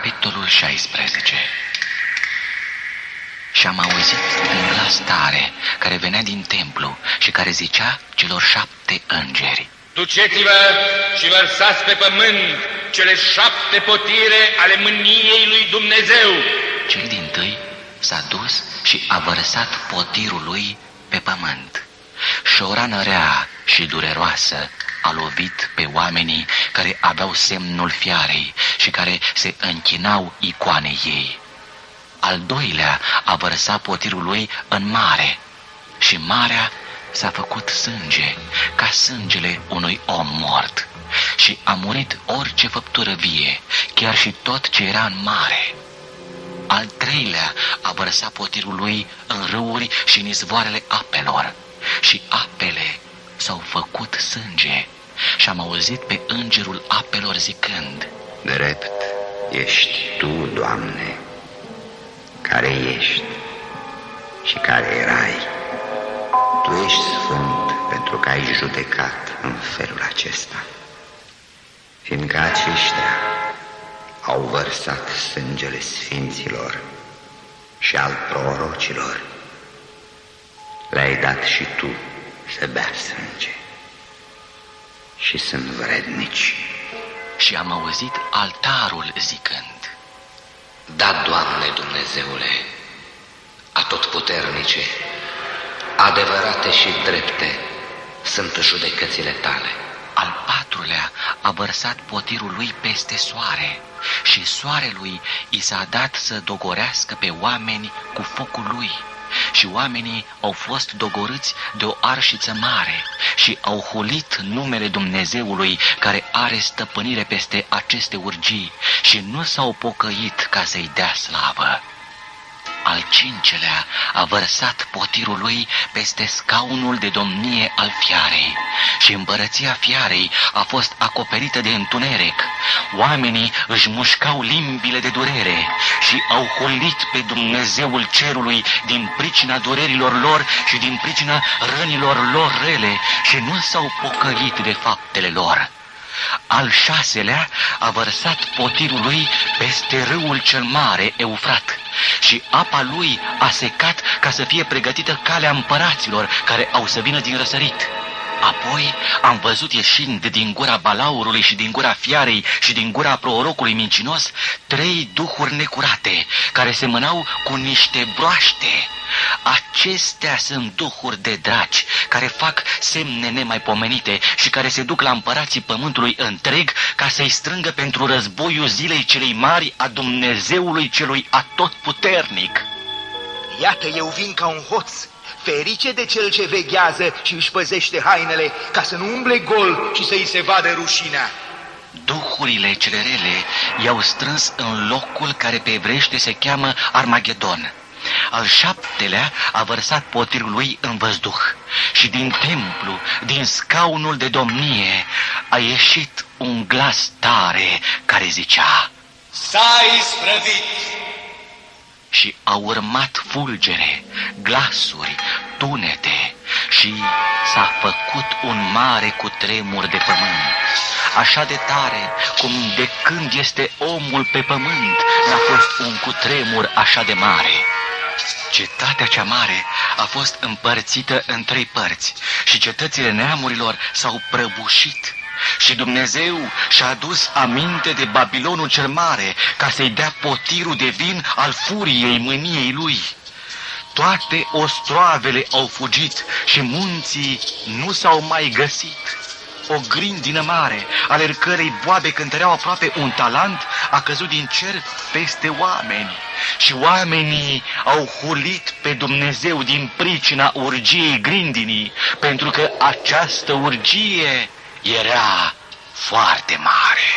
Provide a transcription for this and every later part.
Capitolul 16. Și am auzit un glas tare care venea din templu și care zicea celor 7 îngeri: Duceți-vă și vărsați pe pământ cele 7 potire ale mâniei lui Dumnezeu. Cel dintâi s-a dus și a vărsat potirul lui pe pământ. Și o rană rea și dureroasă a lovit pe oamenii care aveau semnul fiarei și care se închinau icoanei ei. Al doilea a vărsat potirul lui în mare și marea s-a făcut sânge, ca sângele unui om mort, și a murit orice făptură vie, chiar și tot ce era în mare. Al treilea a vărsat potirul lui în râuri și în izvoarele apelor, și apele s-au făcut sânge. Și am auzit pe îngerul apelor zicând: Drept ești Tu, Doamne, care ești și care erai. Tu ești sfânt pentru că ai judecat în felul acesta, fiindcă aceștia au vărsat sângele sfinților și al prorocilor. Le-ai dat și Tu să bea sânge și sunt vrednici. Și am auzit altarul zicând: Da, Doamne Dumnezeule, atotputernice, adevărate și drepte sunt judecățile Tale. Al patrulea a vărsat potirul lui peste soare și soarelui i s-a dat să dogorească pe oameni cu focul lui. Și oamenii au fost dogorâți de o arșiță mare și au hulit numele Dumnezeului care are stăpânire peste aceste urgii și nu s-au pocăit ca să-i dea slavă. Al cincelea a vărsat potirul lui peste scaunul de domnie al fiarei și împărăția fiarei a fost acoperită de întuneric. Oamenii își mușcau limbile de durere și au hulit pe Dumnezeul cerului din pricina durerilor lor și din pricina rănilor lor rele și nu s-au pocăit de faptele lor. Al șaselea a vărsat potirul lui peste râul cel mare, Eufrat, și apa lui a secat ca să fie pregătită calea împăraților care au să vină din răsărit. Apoi am văzut ieșind din gura balaurului și din gura fiarei și din gura prorocului mincinos 3 duhuri necurate, care semănau cu niște broaște. Acestea sunt duhuri de draci, care fac semne nemaipomenite și care se duc la împărații pământului întreg ca să-i strângă pentru războiul zilei celei mari a Dumnezeului celui atotputernic. Iată, eu vin ca un hoț, ferice de cel ce veghează și își păzește hainele, ca să nu umble gol și să-i se vadă rușinea. Duhurile cele rele i-au strâns în locul care pe evreiește se cheamă Armagedon. Al 7-lea a vărsat potirul lui în văzduh și din templu, din scaunul de domnie, a ieșit un glas tare care zicea: S-a isprăvit! Și au urmat fulgere, glasuri, tunete și s-a făcut un mare cutremur de pământ, așa de tare cum de când este omul pe pământ n-a fost un cutremur așa de mare. Cetatea cea mare a fost împărțită în 3 părți și cetățile neamurilor s-au prăbușit. Și Dumnezeu și-a adus aminte de Babilonul cel mare ca să-i dea potirul de vin al furiei mâniei lui. Toate ostroavele au fugit și munții nu s-au mai găsit. O grindină mare, ale cărei boabe cântăreau aproape 1 talent, a căzut din cer peste oameni. Și oamenii au hulit pe Dumnezeu din pricina urgiei grindinii, pentru că această urgie era foarte mare.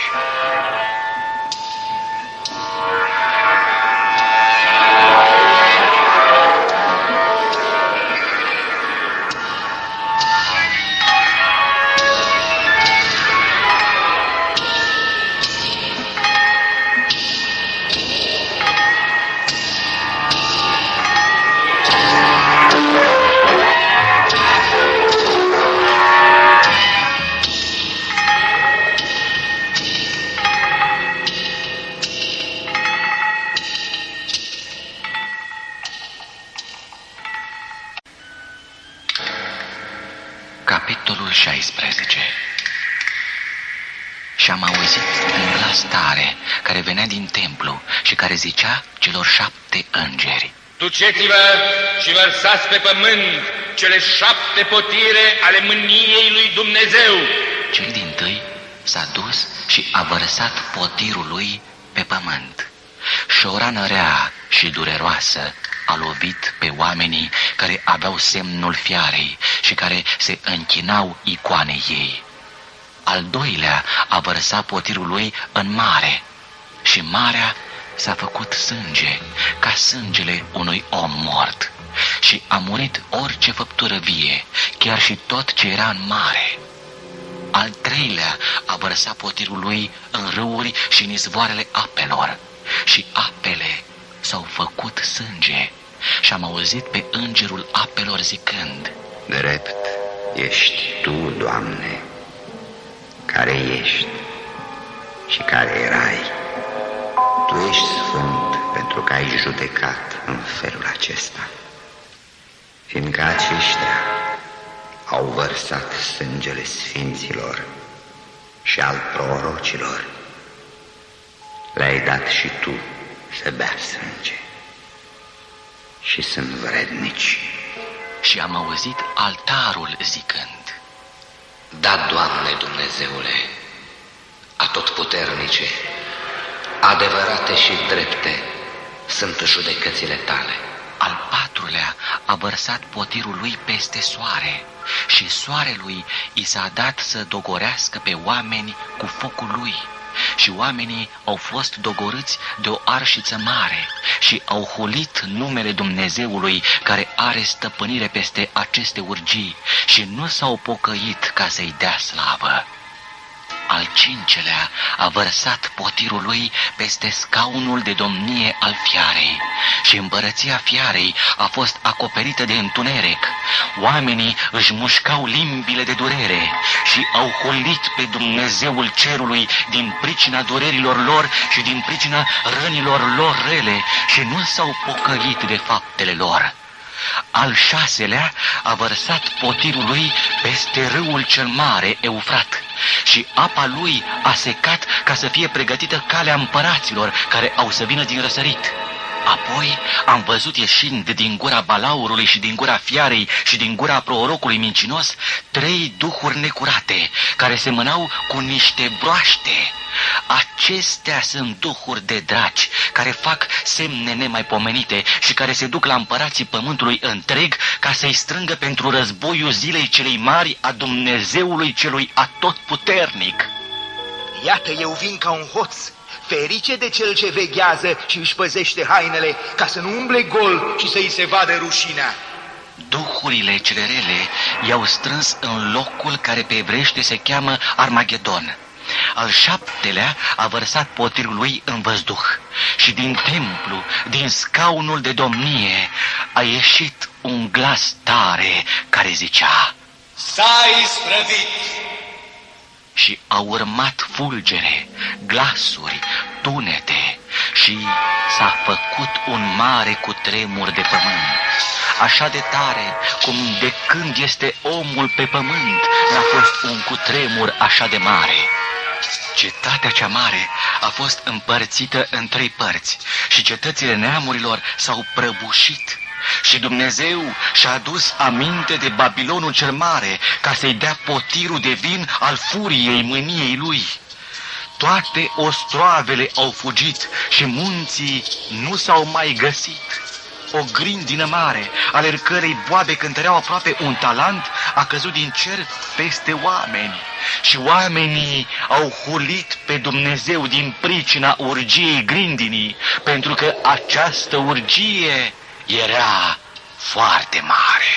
16. Și am auzit un glas tare care venea din templu și care zicea celor 7 îngeri: Duceți-vă și lăsați pe pământ cele 7 potire ale mâniei lui Dumnezeu. Cel dintâi s-a dus și a vărsat potirul lui pe pământ. Și o rană rea și dureroasă a lovit pe oamenii care aveau semnul fiarei și care se închinau icoanei ei. Al doilea a vărsat potirul lui în mare și marea s-a făcut sânge, ca sângele unui om mort, și a murit orice făptură vie, chiar și tot ce era în mare. Al treilea a vărsat potirul lui în râuri și în izvoarele apelor, și apele s-au făcut sânge. Și am auzit pe îngerul apelor zicând: Drept ești Tu, Doamne, care ești și care erai. Tu ești sfânt pentru că ai judecat în felul acesta, fiindcă aceștia au vărsat sângele sfinților și al prorocilor. Le-ai dat și Tu să bea sânge și sunt vrednici. Și am auzit altarul zicând: Da, Doamne Dumnezeule, atotputernice, adevărate și drepte sunt judecățile Tale. Al patrulea a vărsat potirul lui peste soare și soarelui i s-a dat să dogorească pe oameni cu focul lui. Și oamenii au fost dogorâți de o arșiță mare și au hulit numele Dumnezeului care are stăpânire peste aceste urgii și nu s-au pocăit ca să-i dea slavă. Al cincelea a vărsat potirul lui peste scaunul de domnie al fiarei și împărăția fiarei a fost acoperită de întuneric. Oamenii își mușcau limbile de durere și au hulit pe Dumnezeul cerului din pricina durerilor lor și din pricina rănilor lor rele și nu s-au pocăit de faptele lor. Al șaselea a vărsat potirul lui peste râul cel mare, Eufrat, și apa lui a secat ca să fie pregătită calea împăraților care au să vină din răsărit. Apoi am văzut ieșind din gura balaurului și din gura fiarei și din gura prorocului mincinos 3 duhuri necurate, care semănau cu niște broaște. Acestea sunt duhuri de draci, care fac semne nemaipomenite și care se duc la împărații pământului întreg ca să-i strângă pentru războiul zilei celei mari a Dumnezeului celui atotputernic. Iată, eu vin ca un hoț. Ferice de cel ce veghează și își păzește hainele, ca să nu umble gol și să-i se vadă rușinea. Duhurile cele rele i-au strâns în locul care pe evreiește se cheamă Armagedon. Al 7-lea a vărsat potirul lui în văzduh și din templu, din scaunul de domnie, a ieșit un glas tare care zicea: S-a isprăvit! Și au urmat fulgere, glasuri, tunete și s-a făcut un mare cutremur de pământ, așa de tare cum de când este omul pe pământ n-a fost un cutremur așa de mare. Cetatea cea mare a fost împărțită în 3 părți și cetățile neamurilor s-au prăbușit. Și Dumnezeu și-a adus aminte de Babilonul cel mare ca să-i dea potirul de vin al furiei mâniei lui. Toate ostroavele au fugit și munții nu s-au mai găsit. O grindină mare, ale cărei boabe cântăreau aproape un talent, a căzut din cer peste oameni. Și oamenii au hulit pe Dumnezeu din pricina urgiei grindinii, pentru că această urgie era foarte mare.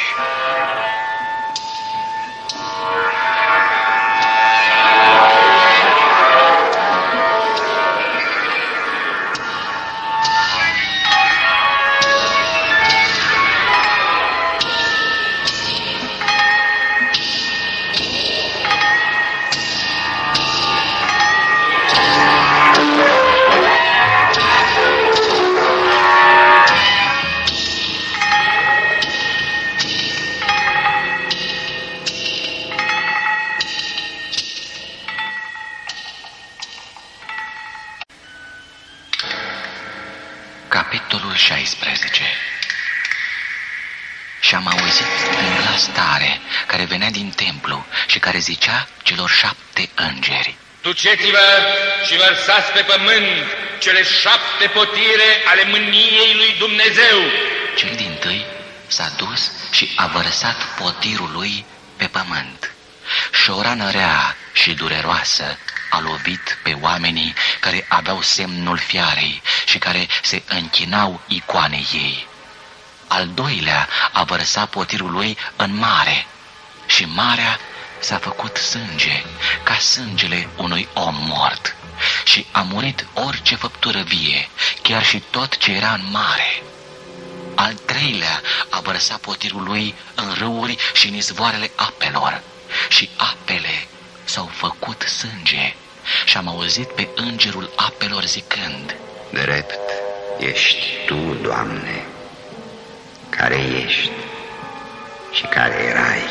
Capitolul 16. Și am auzit un glas tare care venea din templu și care zicea celor 7 îngeri: Duceți-vă și vărsați pe pământ cele 7 potire ale mâniei lui Dumnezeu. Cel dintâi s-a dus și a vărsat potirul lui pe pământ. Și o rană rea și dureroasă a lovit pe oamenii care aveau semnul fiarei și care se închinau icoanei ei. Al doilea a vărsat potirul lui în mare și marea s-a făcut sânge, ca sângele unui om mort, și a murit orice făptură vie, chiar și tot ce era în mare. Al treilea a vărsat potirul lui în râuri și în izvoarele apelor, și apele s-au făcut sânge. Și am auzit pe îngerul apelor zicând: Drept ești Tu, Doamne, care ești și care erai.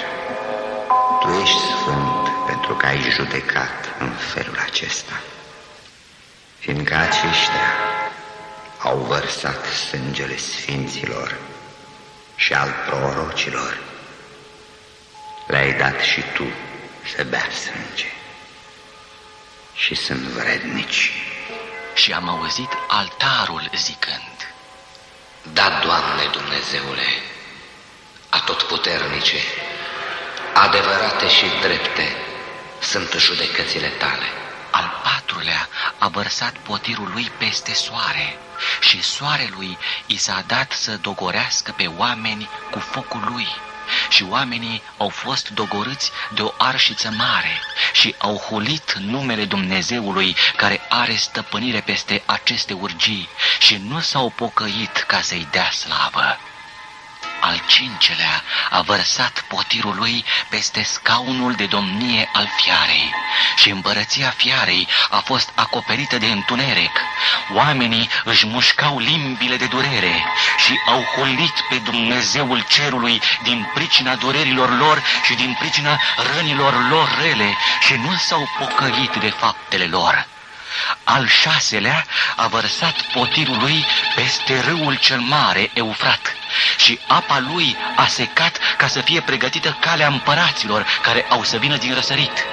Tu ești sfânt pentru că ai judecat în felul acesta, fiindcă aceștia au vărsat sângele sfinților și al prorocilor. Le-ai dat și Tu să bea sânge și sunt vrednici. Și am auzit altarul zicând: Da, Doamne Dumnezeule, atotputernice, adevărate și drepte sunt judecățile Tale. Al patrulea a vărsat potirul lui peste soare și soarelui i s-a dat să dogorească pe oameni cu focul lui. Și oamenii au fost dogorâți de o arșiță mare și au hulit numele Dumnezeului care are stăpânire peste aceste urgii și nu s-au pocăit ca să-i dea slavă. Al cincelea a vărsat potirul lui peste scaunul de domnie al fiarei și împărăția fiarei a fost acoperită de întuneric. Oamenii își mușcau limbile de durere și au hulit pe Dumnezeul cerului din pricina durerilor lor și din pricina rănilor lor rele și nu s-au pocăit de faptele lor. Al șaselea a vărsat potirul lui peste râul cel mare, Eufrat, și apa lui a secat ca să fie pregătită calea împăraților care au să vină din răsărit.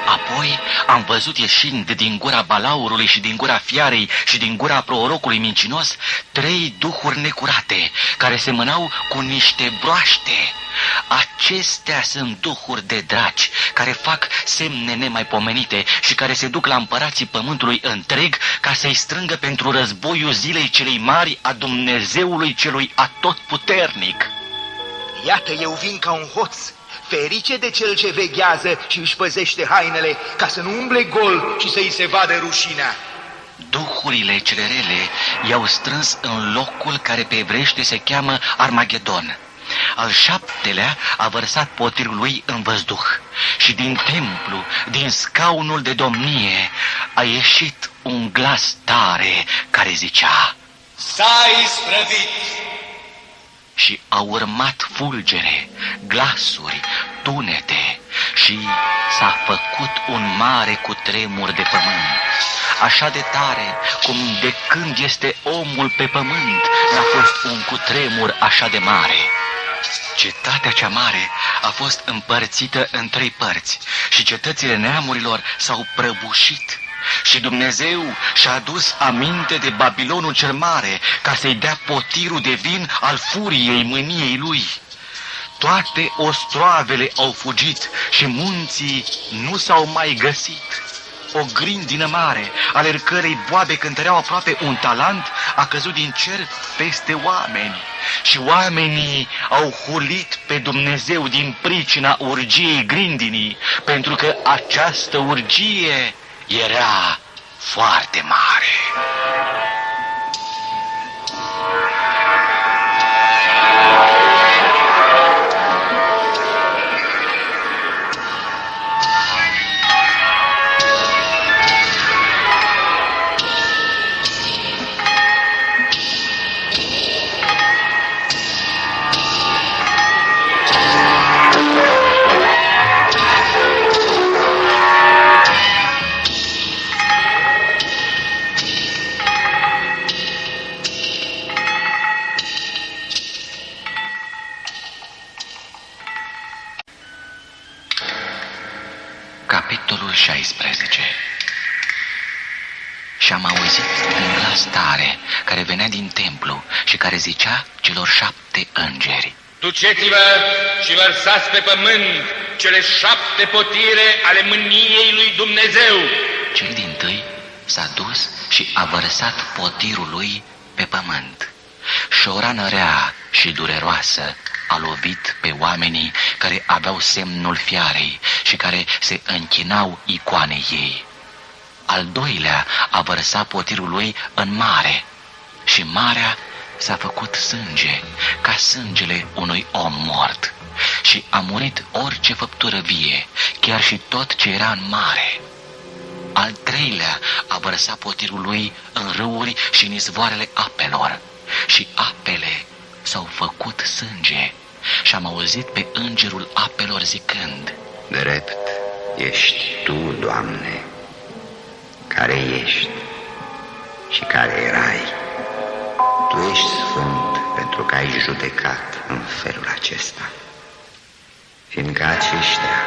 Apoi am văzut ieșind din gura balaurului și din gura fiarei și din gura prorocului mincinos 3 duhuri necurate, care semănau cu niște broaște. Acestea sunt duhuri de draci, care fac semne nemaipomenite și care se duc la împărații pământului întreg ca să-i strângă pentru războiul zilei celei mari a Dumnezeului celui atotputernic. Iată, eu vin ca un hoț. Ferice de cel ce veghează și își păzește hainele, ca să nu umble gol și să-i se vadă rușinea. Duhurile cele rele i-au strâns în locul care pe evreiește se cheamă Armagedon. Al 7-lea a vărsat potirul lui în văzduh și din templu, din scaunul de domnie, a ieșit un glas tare care zicea: S-a isprăvit! Și au urmat fulgere, glasuri, tunete și s-a făcut un mare cutremur de pământ, așa de tare cum de când este omul pe pământ n-a fost un cutremur așa de mare. Cetatea cea mare a fost împărțită în 3 părți și cetățile neamurilor s-au prăbușit. Și Dumnezeu și-a adus aminte de Babilonul cel mare ca să-i dea potirul de vin al furiei mâniei lui. Toate ostroavele au fugit și munții nu s-au mai găsit. O grindină mare, ale cărei boabe cântăreau aproape un talent, a căzut din cer peste oameni. Și oamenii au hulit pe Dumnezeu din pricina urgiei grindinii, pentru că această urgie era foarte mare. Și am auzit un glas tare care venea din templu și care zicea celor 7 îngeri: Duceți-vă și vărsați pe pământ cele 7 potire ale mâniei lui Dumnezeu. Cel dintâi s-a dus și a vărsat potirul lui pe pământ. Și o rană rea și dureroasă a lovit pe oamenii care aveau semnul fiarei și care se închinau icoanei ei. Al doilea a vărsat potirul lui în mare și marea s-a făcut sânge, ca sângele unui om mort, și a murit orice făptură vie, chiar și tot ce era în mare. Al treilea a vărsat potirul lui în râuri și în izvoarele apelor, și apele s-au făcut sânge. Și am auzit pe îngerul apelor zicând: Drept ești Tu, Doamne, care ești și care erai. Tu ești sfânt pentru că ai judecat în felul acesta, fiindcă aceștia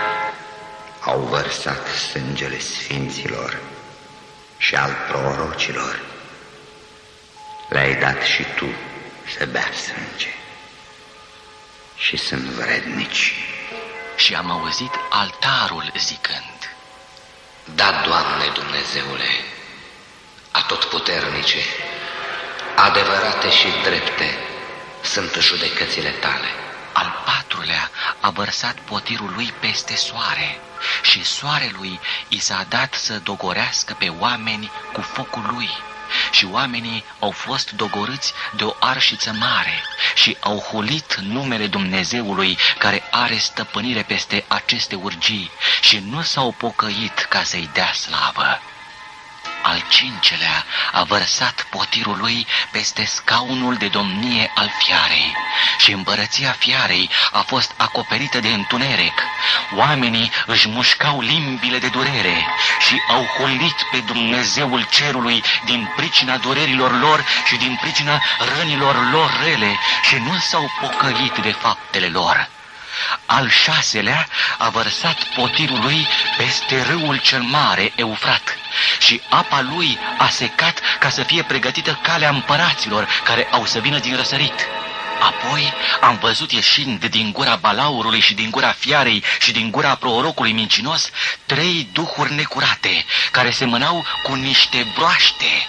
au vărsat sângele sfinților și al prorocilor. Le-ai dat și Tu să bea sânge și sunt vrednici. Și am auzit altarul zicând: Da, Doamne Dumnezeule, atotputernice, adevărate și drepte sunt judecățile Tale. Al patrulea a vărsat potirul lui peste soare și soarelui i s-a dat să dogorească pe oameni cu focul lui. Și oamenii au fost dogorâți de o arșiță mare și au hulit numele Dumnezeului care are stăpânire peste aceste urgii și nu s-au pocăit ca să-i dea slavă. Al cincelea a vărsat potirul lui peste scaunul de domnie al fiarei și împărăția fiarei a fost acoperită de întuneric. Oamenii își mușcau limbile de durere și au hulit pe Dumnezeul cerului din pricina durerilor lor și din pricina rănilor lor rele și nu s-au pocăit de faptele lor. Al șaselea a vărsat potirul lui peste râul cel mare, Eufrat, și apa lui a secat ca să fie pregătită calea împăraților care au să vină din răsărit. Apoi am văzut ieșind din gura balaurului și din gura fiarei și din gura prorocului mincinos 3 duhuri necurate, care semănau cu niște broaște.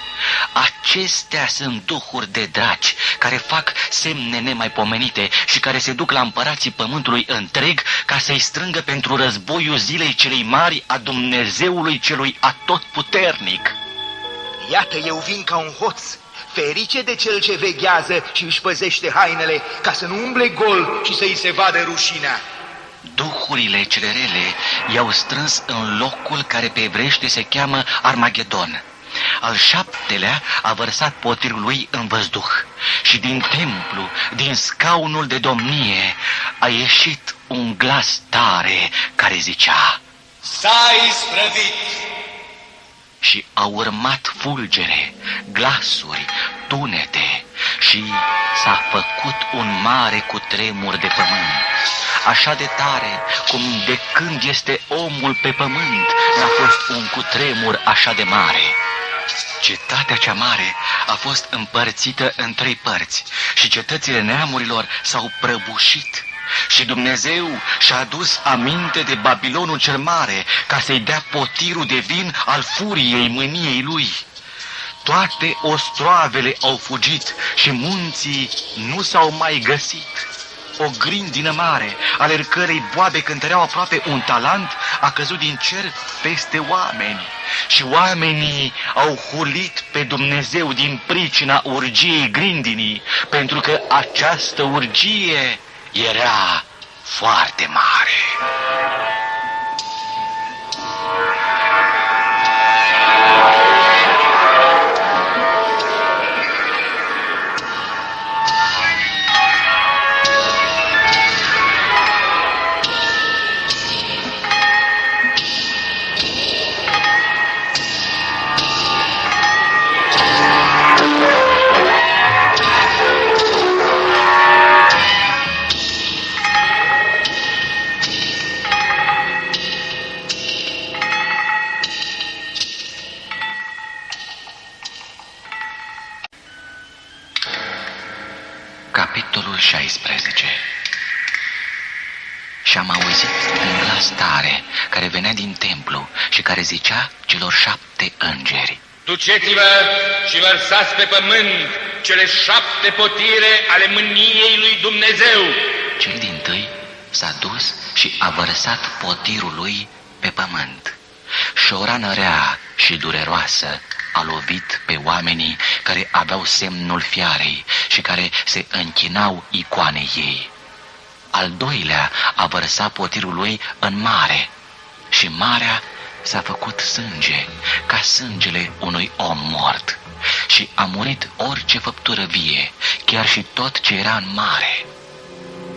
Acestea sunt duhuri de draci, care fac semne nemaipomenite și care se duc la împărații pământului întreg ca să-i strângă pentru războiul zilei celei mari a Dumnezeului celui atotputernic. Iată, eu vin ca un hoț. Ferice de cel ce veghează și își păzește hainele, ca să nu umble gol și să-i se vadă rușinea. Duhurile cele rele i-au strâns în locul care pe evreiește se cheamă Armagedon. Al 7-lea a vărsat potirul lui în văzduh și din templu, din scaunul de domnie, a ieșit un glas tare care zicea: S-a isprăvit! Și au urmat fulgere, glasuri, tunete și s-a făcut un mare cutremur de pământ, așa de tare cum de când este omul pe pământ n-a fost un cutremur așa de mare. Cetatea cea mare a fost împărțită în 3 părți și cetățile neamurilor s-au prăbușit. Și Dumnezeu și-a adus aminte de Babilonul cel mare ca să-i dea potirul de vin al furiei mâniei lui. Toate ostroavele au fugit și munții nu s-au mai găsit. O grindină mare, ale cărei boabe cântăreau aproape un talent, a căzut din cer peste oameni. Și oamenii au hulit pe Dumnezeu din pricina urgiei grindinii, pentru că această urgie era foarte mare. Capitolul 16. Și am auzit un glas tare care venea din templu și care zicea celor 7 îngeri: Duceți-vă și vărsați pe pământ cele 7 potire ale mâniei lui Dumnezeu. Cel dintâi s-a dus și a vărsat potirul lui pe pământ. Și o rană rea și dureroasă a lovit pe oamenii care aveau semnul fiarei și care se închinau icoanei ei. Al doilea a vărsat potirul lui în mare și marea s-a făcut sânge, ca sângele unui om mort, și a murit orice făptură vie, chiar și tot ce era în mare.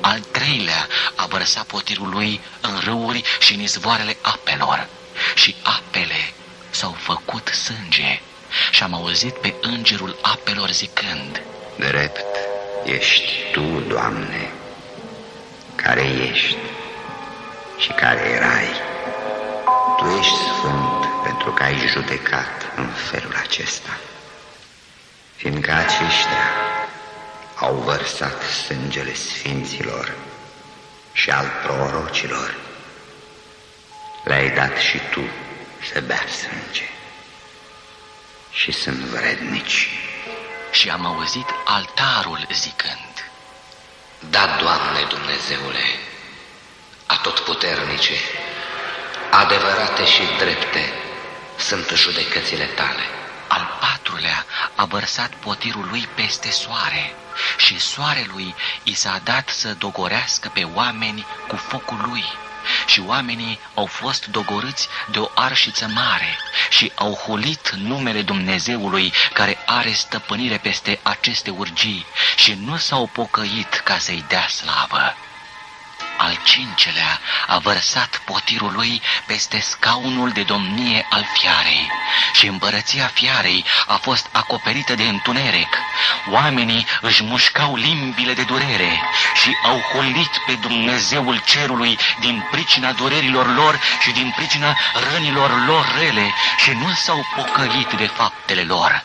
Al treilea a vărsat potirul lui în râuri și în izvoarele apelor, și apele s-au făcut sânge. Și am auzit pe îngerul apelor zicând: Drept ești Tu, Doamne, care ești și care erai. Tu ești sfânt pentru că ai judecat în felul acesta, fiindcă aceștia au vărsat sângele sfinților și al prorocilor. Le-ai dat și Tu să bea sânge și sunt vrednici. Și am auzit altarul zicând: Da, Doamne Dumnezeule, atotputernice, adevărate și drepte sunt judecățile Tale. Al patrulea a vărsat potirul lui peste soare și soarelui i s-a dat să dogorească pe oameni cu focul lui. Și oamenii au fost dogorâți de o arșiță mare și au hulit numele Dumnezeului care are stăpânire peste aceste urgii și nu s-au pocăit ca să-i dea slavă. Al cincelea a vărsat potirul lui peste scaunul de domnie al fiarei și împărăția fiarei a fost acoperită de întuneric. Oamenii își mușcau limbile de durere și au hulit pe Dumnezeul cerului din pricina durerilor lor și din pricina rănilor lor rele și nu s-au pocăit de faptele lor.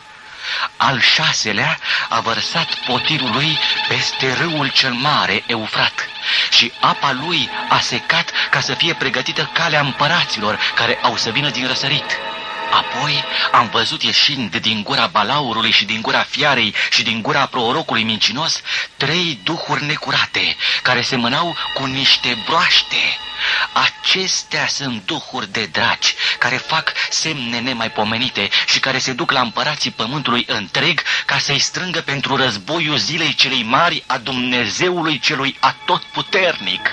Al șaselea a vărsat potirul lui peste râul cel mare, Eufrat, și apa lui a secat ca să fie pregătită calea împăraților care au să vină din răsărit. Apoi am văzut ieșind din gura balaurului și din gura fiarei și din gura prorocului mincinos 3 duhuri necurate, care semănau cu niște broaște. Acestea sunt duhuri de draci, care fac semne nemaipomenite și care se duc la împărații pământului întreg ca să-i strângă pentru războiul zilei celei mari a Dumnezeului celui atotputernic.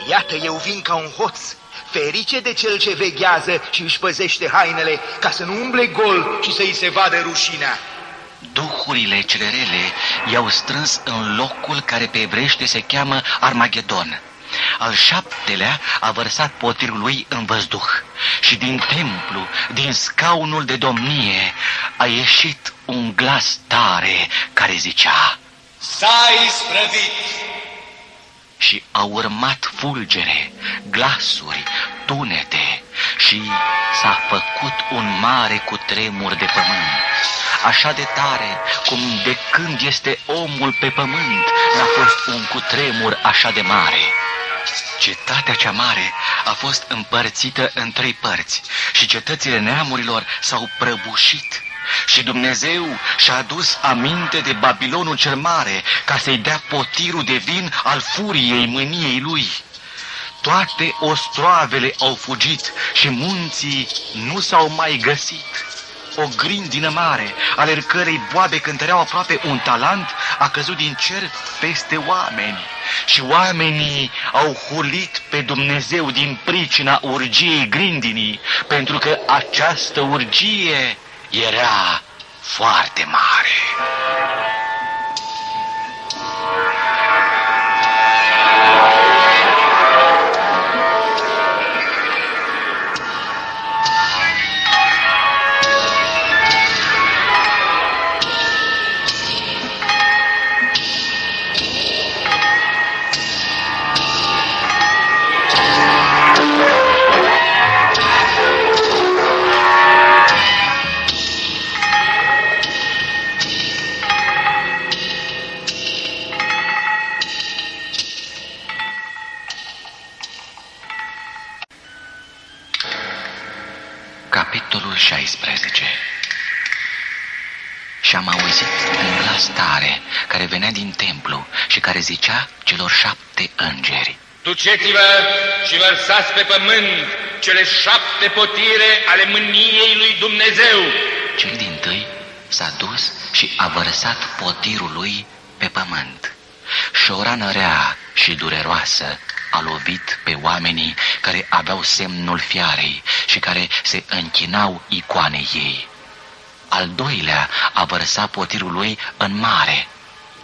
Iată, eu vin ca un hoț. Ferice de cel ce veghează și își păzește hainele, ca să nu umble gol și să-i se vadă rușinea. Duhurile cele rele i-au strâns în locul care pe evreiește se cheamă Armagedon. Al 7-lea a vărsat potirul lui în văzduh și din templu, din scaunul de domnie, a ieșit un glas tare care zicea: S-a isprăvit! Și au urmat fulgere, glasuri, tunete și s-a făcut un mare cutremur de pământ, așa de tare cum de când este omul pe pământ n-a fost un cutremur așa de mare. Cetatea cea mare a fost împărțită în 3 părți și cetățile neamurilor s-au prăbușit. Și Dumnezeu și-a adus aminte de Babilonul cel mare ca să-i dea potirul de vin al furiei mâniei lui. Toate ostroavele au fugit și munții nu s-au mai găsit. O grindină mare, ale cărei boabe cântăreau aproape 1 talent, a căzut din cer peste oameni. Și oamenii au hulit pe Dumnezeu din pricina urgiei grindinii, pentru că această urgie era foarte mare. și am auzit un glas tare care venea din templu și care zicea celor 7 îngeri: Duceți-vă și vărsați pe pământ cele 7 potire ale mâniei lui Dumnezeu. Cel dintâi s-a dus și a vărsat potirul lui pe pământ. Și o rană rea și dureroasă a lovit pe oamenii care aveau semnul fiarei și care se închinau icoanei ei. Al doilea a vărsat potirul lui în mare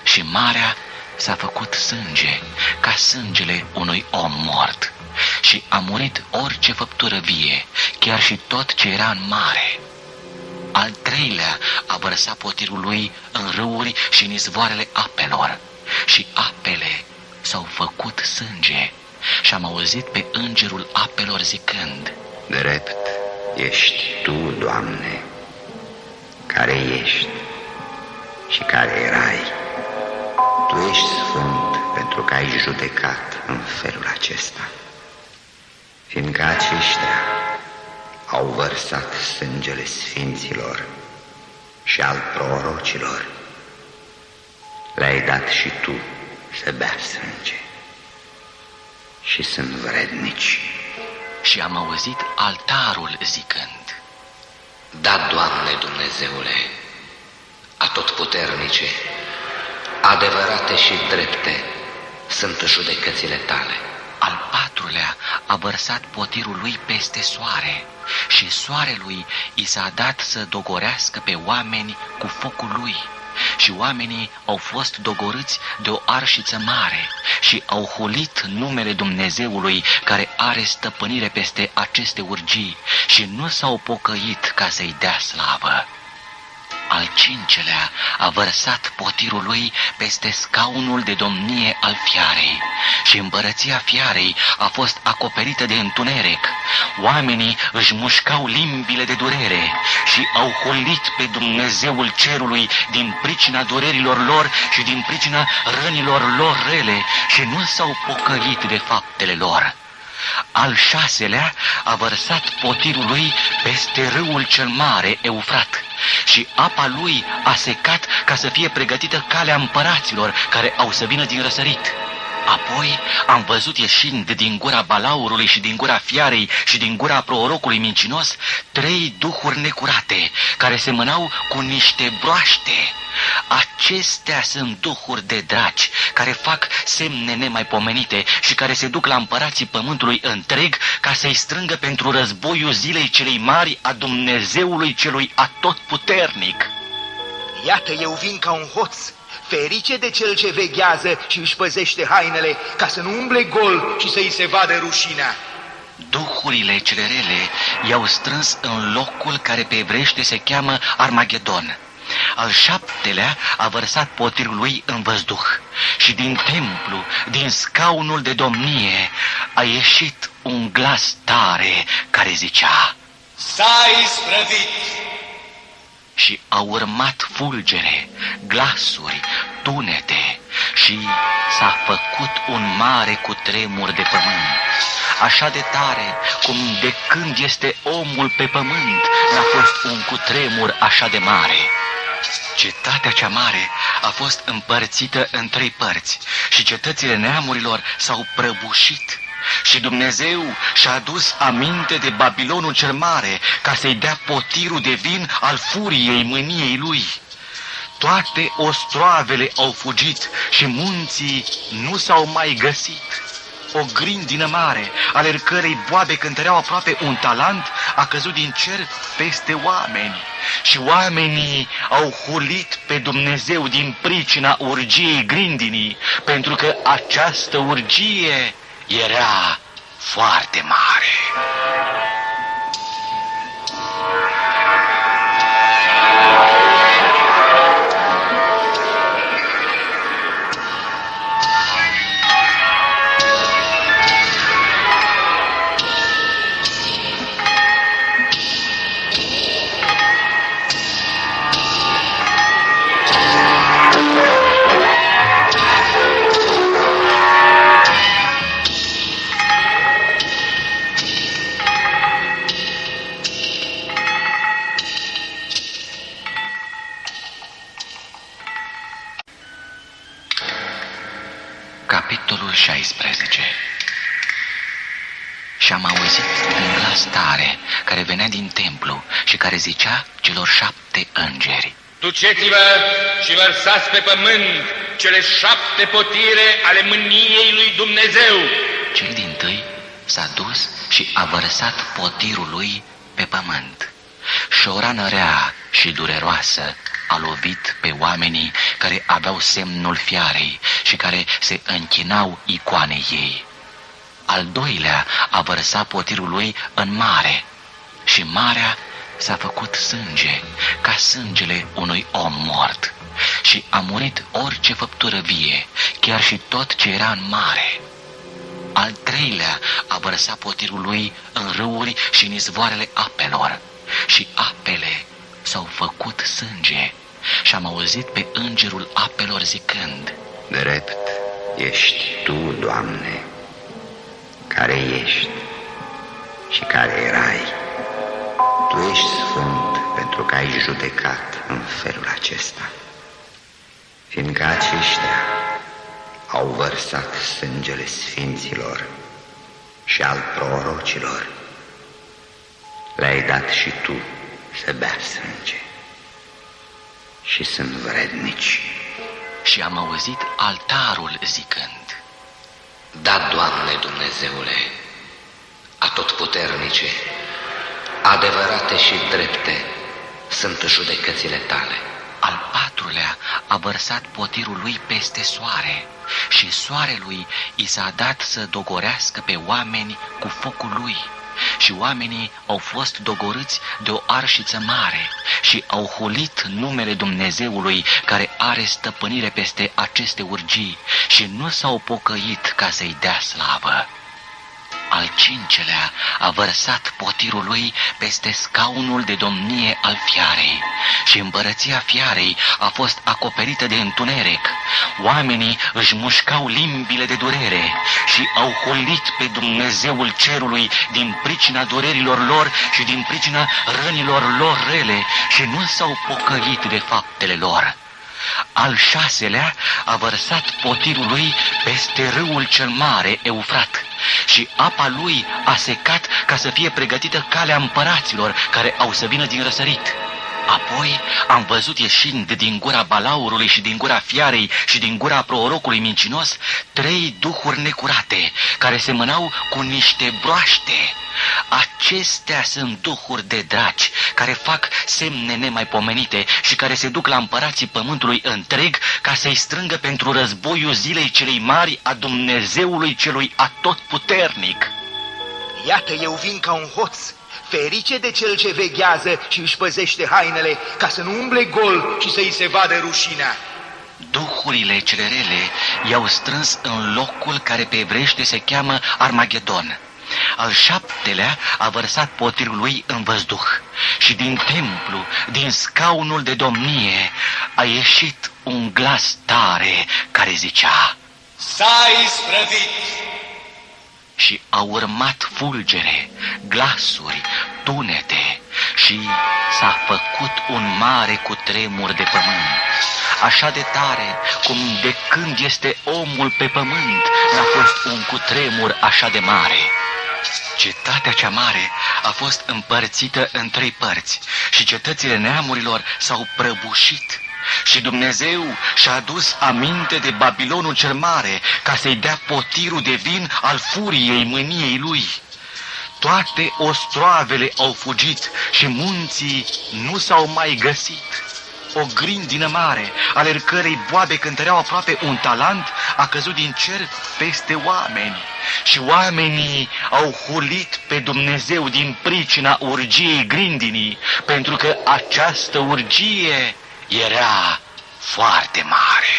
și marea s-a făcut sânge, ca sângele unui om mort, și a murit orice făptură vie, chiar și tot ce era în mare. Al treilea a vărsat potirul lui în râuri și în izvoarele apelor, și apele s-au făcut sânge. Și am auzit pe îngerul apelor zicând: Drept ești Tu, Doamne, care ești și care erai. Tu ești sfânt pentru că ai judecat în felul acesta, fiindcă aceștia au vărsat sângele sfinților și al prorocilor. Le-ai dat și Tu să bea sânge și sunt vrednici. Și am auzit altarul zicând: Da, Doamne Dumnezeule, atotputernice, adevărate și drepte sunt judecățile Tale. Al patrulea a vărsat potirul lui peste soare și soarelui i s-a dat să dogorească pe oameni cu focul lui. Și oamenii au fost dogorâți de o arșiță mare și au hulit numele Dumnezeului care are stăpânire peste aceste urgii și nu s-au pocăit ca să-i dea slavă. Al cincelea a vărsat potirul lui peste scaunul de domnie al fiarei și împărăția fiarei a fost acoperită de întuneric. Oamenii își mușcau limbile de durere și au hulit pe Dumnezeul cerului din pricina durerilor lor și din pricina rănilor lor rele și nu s-au pocăit de faptele lor. Al șaselea a vărsat potirul lui peste râul cel mare, Eufrat, și apa lui a secat ca să fie pregătită calea împăraților care au să vină din răsărit. Apoi am văzut ieșind din gura balaurului și din gura fiarei și din gura prorocului mincinos 3 duhuri necurate, care semănau cu niște broaște. Acestea sunt duhuri de draci, care fac semne nemaipomenite și care se duc la împărații pământului întreg ca să-i strângă pentru războiul zilei celei mari a Dumnezeului celui atotputernic. Iată, eu vin ca un hoț. Ferice de cel ce veghează și își păzește hainele, ca să nu umble gol și să-i se vadă rușinea. Duhurile cele rele i-au strâns în locul care pe evrește se cheamă Armagedon. Al 7-lea a vărsat potirul lui în văzduh și din templu, din scaunul de domnie, a ieșit un glas tare care zicea: S-a isprăvit! Și au urmat fulgere, glasuri, tunete și s-a făcut un mare cutremur de pământ. Așa de tare cum de când este omul pe pământ n-a fost un cutremur așa de mare. Cetatea cea mare a fost împărțită în 3 părți și cetățile neamurilor s-au prăbușit. Și Dumnezeu și-a adus aminte de Babilonul cel mare ca să-i dea potirul de vin al furiei mâniei lui. Toate ostroavele au fugit și munții nu s-au mai găsit. O grindină mare, ale cărei boabe cântăreau aproape 1 talent, a căzut din cer peste oameni. Și oamenii au hulit pe Dumnezeu din pricina urgiei grindinii, pentru că această urgie era foarte mare. 16. Și am auzit un glas tare care venea din templu și care zicea celor 7 îngeri: Duceți-vă și vărsați pe pământ cele 7 potire ale mâniei lui Dumnezeu. Cel dintâi s-a dus și a vărsat potirul lui pe pământ. Și o rană rea și dureroasă a lovit pe oamenii care aveau semnul fiarei și care se închinau icoanei ei. Al doilea a vărsat potirul lui în mare și marea s-a făcut sânge, ca sângele unui om mort, și a murit orice făptură vie, chiar și tot ce era în mare. Al treilea a vărsat potirul lui în râuri și în izvoarele apelor, și apele s-au făcut sânge. Și am auzit pe îngerul apelor zicând: Drept ești Tu, Doamne, care ești și care erai. Tu ești sfânt pentru că ai judecat în felul acesta, fiindcă aceștia au vărsat sângele sfinților și al prorocilor. Le-ai dat și Tu să bea sânge și sunt vrednici. Și am auzit altarul zicând: Da, Doamne Dumnezeule, atotputernice, adevărate și drepte sunt judecățile Tale. Al patrulea a vărsat potirul lui peste soare și soarelui i s-a dat să dogorească pe oameni cu focul lui. Și oamenii au fost dogorâți de o arșiță mare și au hulit numele Dumnezeului care are stăpânire peste aceste urgii și nu s-au pocăit ca să-i dea slavă. Al cincelea a vărsat potirul lui peste scaunul de domnie al fiarei și împărăția fiarei a fost acoperită de întuneric. Oamenii își mușcau limbile de durere și au hulit pe Dumnezeul cerului din pricina durerilor lor și din pricina rănilor lor rele și nu s-au pocăit de faptele lor. Al șaselea a vărsat potirul lui peste râul cel mare, Eufrat, și apa lui a secat ca să fie pregătită calea împăraților care au să vină din răsărit. Apoi am văzut ieșind din gura balaurului și din gura fiarei și din gura prorocului mincinos 3 duhuri necurate, care semănau cu niște broaște. Acestea sunt duhuri de draci, care fac semne nemaipomenite și care se duc la împărații pământului întreg ca să-i strângă pentru războiul zilei celei mari a Dumnezeului celui atotputernic. Iată, eu vin ca un hoț. Ferice de cel ce veghează și își păzește hainele, ca să nu umble gol și să-i se vadă rușinea. Duhurile cele rele i-au strâns în locul care pe evreiește se cheamă Armagedon. Al șaptelea a vărsat potirul lui în văzduh și din templu, din scaunul de domnie, a ieșit un glas tare care zicea: S-a isprăvit! Și a urmat fulgere, glasuri, tunete și s-a făcut un mare cutremur de pământ, așa de tare cum de când este omul pe pământ n-a fost un cutremur așa de mare. Cetatea cea mare a fost împărțită în 3 părți și cetățile neamurilor s-au prăbușit. Și Dumnezeu și-a adus aminte de Babilonul cel mare ca să-i dea potirul de vin al furiei mâniei lui. Toate ostroavele au fugit și munții nu s-au mai găsit. O grindină mare, ale cărei boabe cântăreau aproape 1 talent, a căzut din cer peste oameni. Și oamenii au hulit pe Dumnezeu din pricina urgiei grindinii, pentru că această urgie era foarte mare.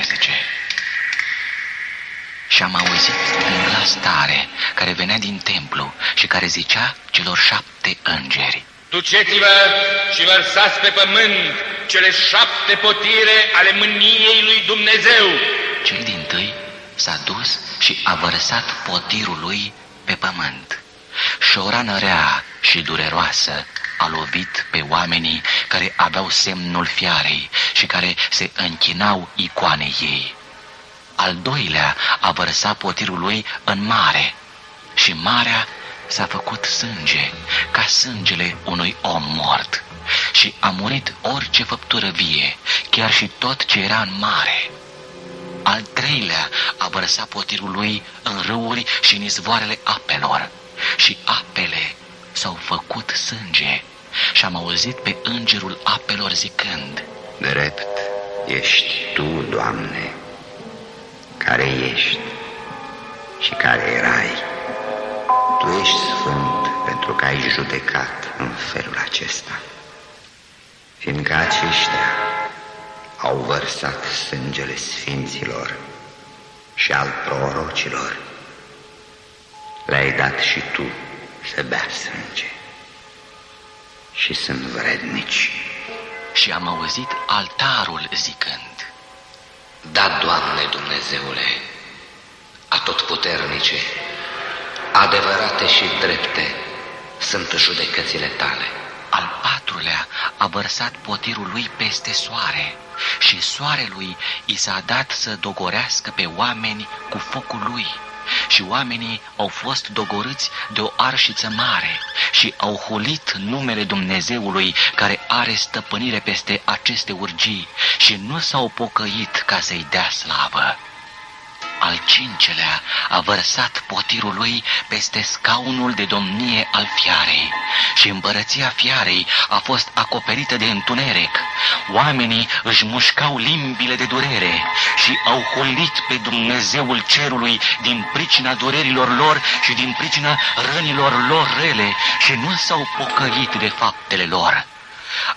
11. Și am auzit un glas tare care venea din templu și care zicea celor 7 îngeri: Duceți-vă și vărsați pe pământ cele 7 potire ale mâniei lui Dumnezeu. Cel dintâi s-a dus și a vărsat potirul lui pe pământ. Și o rană rea și dureroasă a lovit pe oamenii care aveau semnul fiarei și care se închinau icoanei ei. Al doilea a vărsat potirul lui în mare și marea s-a făcut sânge, ca sângele unui om mort, și a murit orice făptură vie, chiar și tot ce era în mare. Al treilea a vărsat potirul lui în râuri și în izvoarele apelor, și apele s-au făcut sânge. Și am auzit pe îngerul apelor zicând: Drept ești Tu, Doamne, care ești și care erai. Tu ești sfânt pentru că ai judecat în felul acesta, fiindcă aceștia au vărsat sângele sfinților și al prorocilor. Le-ai dat și Tu să bea sânge și sunt vrednici. Și am auzit altarul zicând: Da, Doamne Dumnezeule, atotputernice, adevărate și drepte sunt judecățile Tale. Al patrulea a vărsat potirul lui peste soare și soarelui i s-a dat să dogorească pe oameni cu focul lui. Și oamenii au fost dogorâți de o arșiță mare și au hulit numele Dumnezeului care are stăpânire peste aceste urgii și nu s-au pocăit ca să-i dea slavă. Al cincelea a vărsat potirul lui peste scaunul de domnie al fiarei și împărăția fiarei a fost acoperită de întuneric. Oamenii își mușcau limbile de durere și au hulit pe Dumnezeul cerului din pricina durerilor lor și din pricina rănilor lor rele și nu s-au pocăit de faptele lor.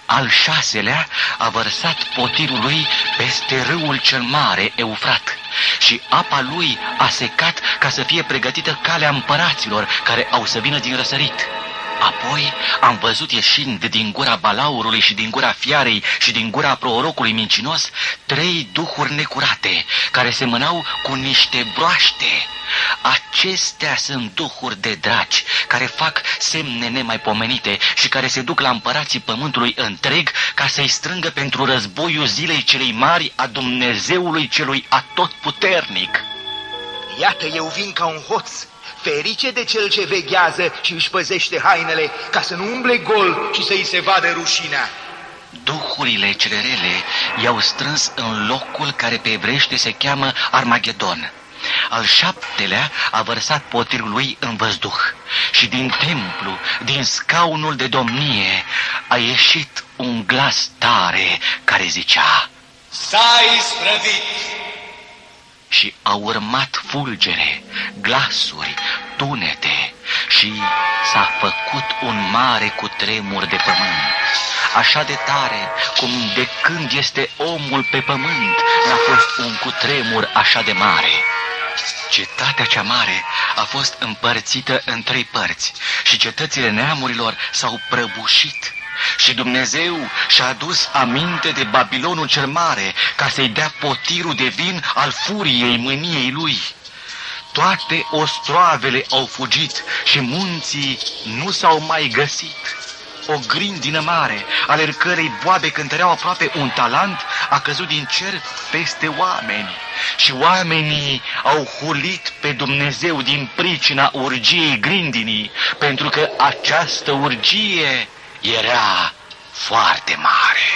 Al șaselea a vărsat potirul lui peste râul cel mare, Eufrat, și apa lui a secat ca să fie pregătită calea împăraților care au să vină din răsărit. Apoi am văzut ieșind din gura balaurului și din gura fiarei și din gura prorocului mincinos 3 duhuri necurate, care semănau cu niște broaște. Acestea sunt duhuri de draci, care fac semne nemaipomenite și care se duc la împărații pământului întreg ca să-i strângă pentru războiul zilei celei mari a Dumnezeului celui atotputernic. Iată, eu vin ca un hoț. Ferice de cel ce veghează și își păzește hainele, ca să nu umble gol și să-i se vadă rușinea. Duhurile cele rele i-au strâns în locul care pe evreiește se cheamă Armagedon. Al șaptelea a vărsat potirul lui în văzduh și din templu, din scaunul de domnie, a ieșit un glas tare care zicea: S-a isprăvit! Și au urmat fulgere, glasuri, tunete și s-a făcut un mare cutremur de pământ. Așa de tare cum de când este omul pe pământ n-a fost un cutremur așa de mare. Cetatea cea mare a fost împărțită în 3 părți și cetățile neamurilor s-au prăbușit. Și Dumnezeu și-a adus aminte de Babilonul cel mare ca să-i dea potirul de vin al furiei mâniei lui. Toate ostroavele au fugit și munții nu s-au mai găsit. O grindină mare, ale cărei boabe cântăreau aproape 1 talent, a căzut din cer peste oameni. Și oamenii au hulit pe Dumnezeu din pricina urgiei grindinii, pentru că această urgie era foarte mare.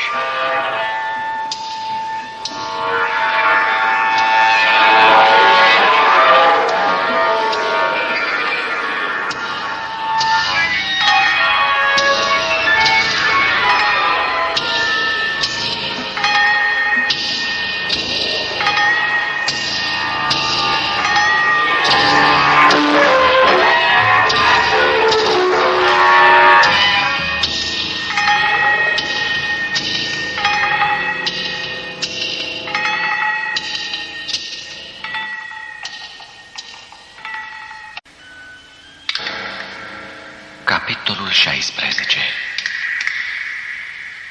Versetul 16.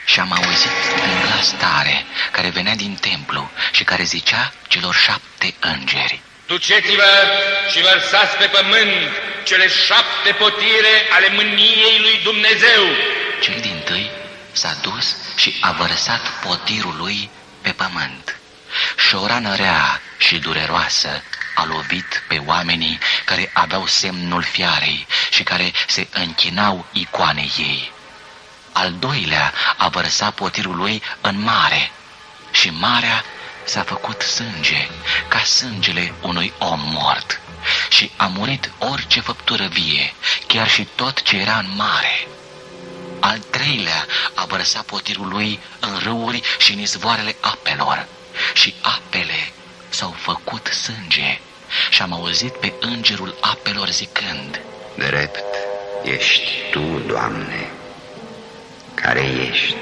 Și am auzit un glas tare care venea din templu și care zicea celor 7 îngeri: Duceți-vă și vărsați pe pământ cele 7 potire ale mâniei lui Dumnezeu. Cel dintâi s-a dus și a vărsat potirul lui pe pământ. Și o rană rea și dureroasă a lovit pe oamenii care aveau semnul fiarei și care se închinau icoanei ei. Al doilea a vărsat potirul lui în mare și marea s-a făcut sânge, ca sângele unui om mort, și a murit orice făptură vie, chiar și tot ce era în mare. Al treilea a vărsat potirul lui în râuri și în izvoarele apelor, și apele s-au făcut sânge. Și am auzit pe îngerul apelor zicând: Drept ești Tu, Doamne, care ești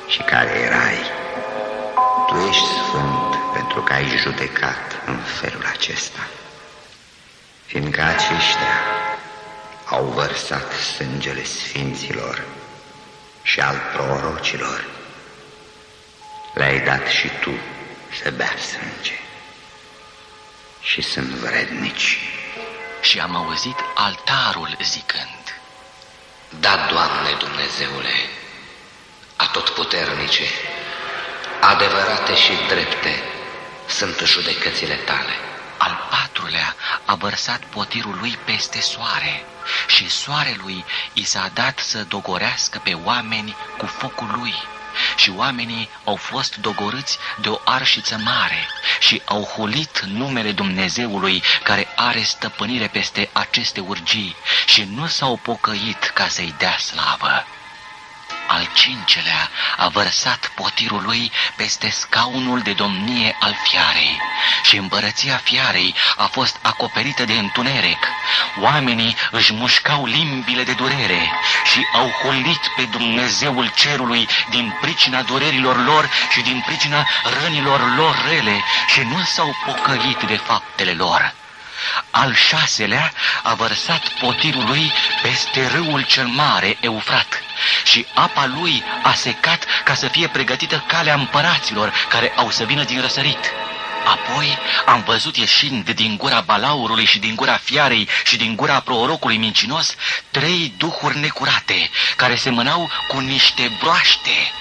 și care erai. Tu ești sfânt pentru că ai judecat în felul acesta, fiindcă aceștia au vărsat sângele sfinților și al prorocilor. Le-ai dat și Tu să bea sânge și sunt vrednici. Și am auzit altarul zicând: Da, Doamne Dumnezeule, atotputernice, adevărate și drepte sunt judecățile Tale. Al patrulea a vărsat potirul lui peste soare și soarelui i s-a dat să dogorească pe oameni cu focul lui. Și oamenii au fost dogorâți de o arșiță mare și au hulit numele Dumnezeului care are stăpânire peste aceste urgii și nu s-au pocăit ca să-i dea slavă. Al cincelea a vărsat potirul lui peste scaunul de domnie al fiarei și împărăția fiarei a fost acoperită de întuneric. Oamenii își mușcau limbile de durere și au hulit pe Dumnezeul cerului din pricina durerilor lor și din pricina rănilor lor rele și nu s-au pocăit de faptele lor. Al șaselea a vărsat potirul lui peste râul cel mare, Eufrat, și apa lui a secat ca să fie pregătită calea împăraților care au să vină din răsărit. Apoi am văzut ieșind din gura balaurului și din gura fiarei și din gura prorocului mincinos 3 duhuri necurate, care semănau cu niște broaște.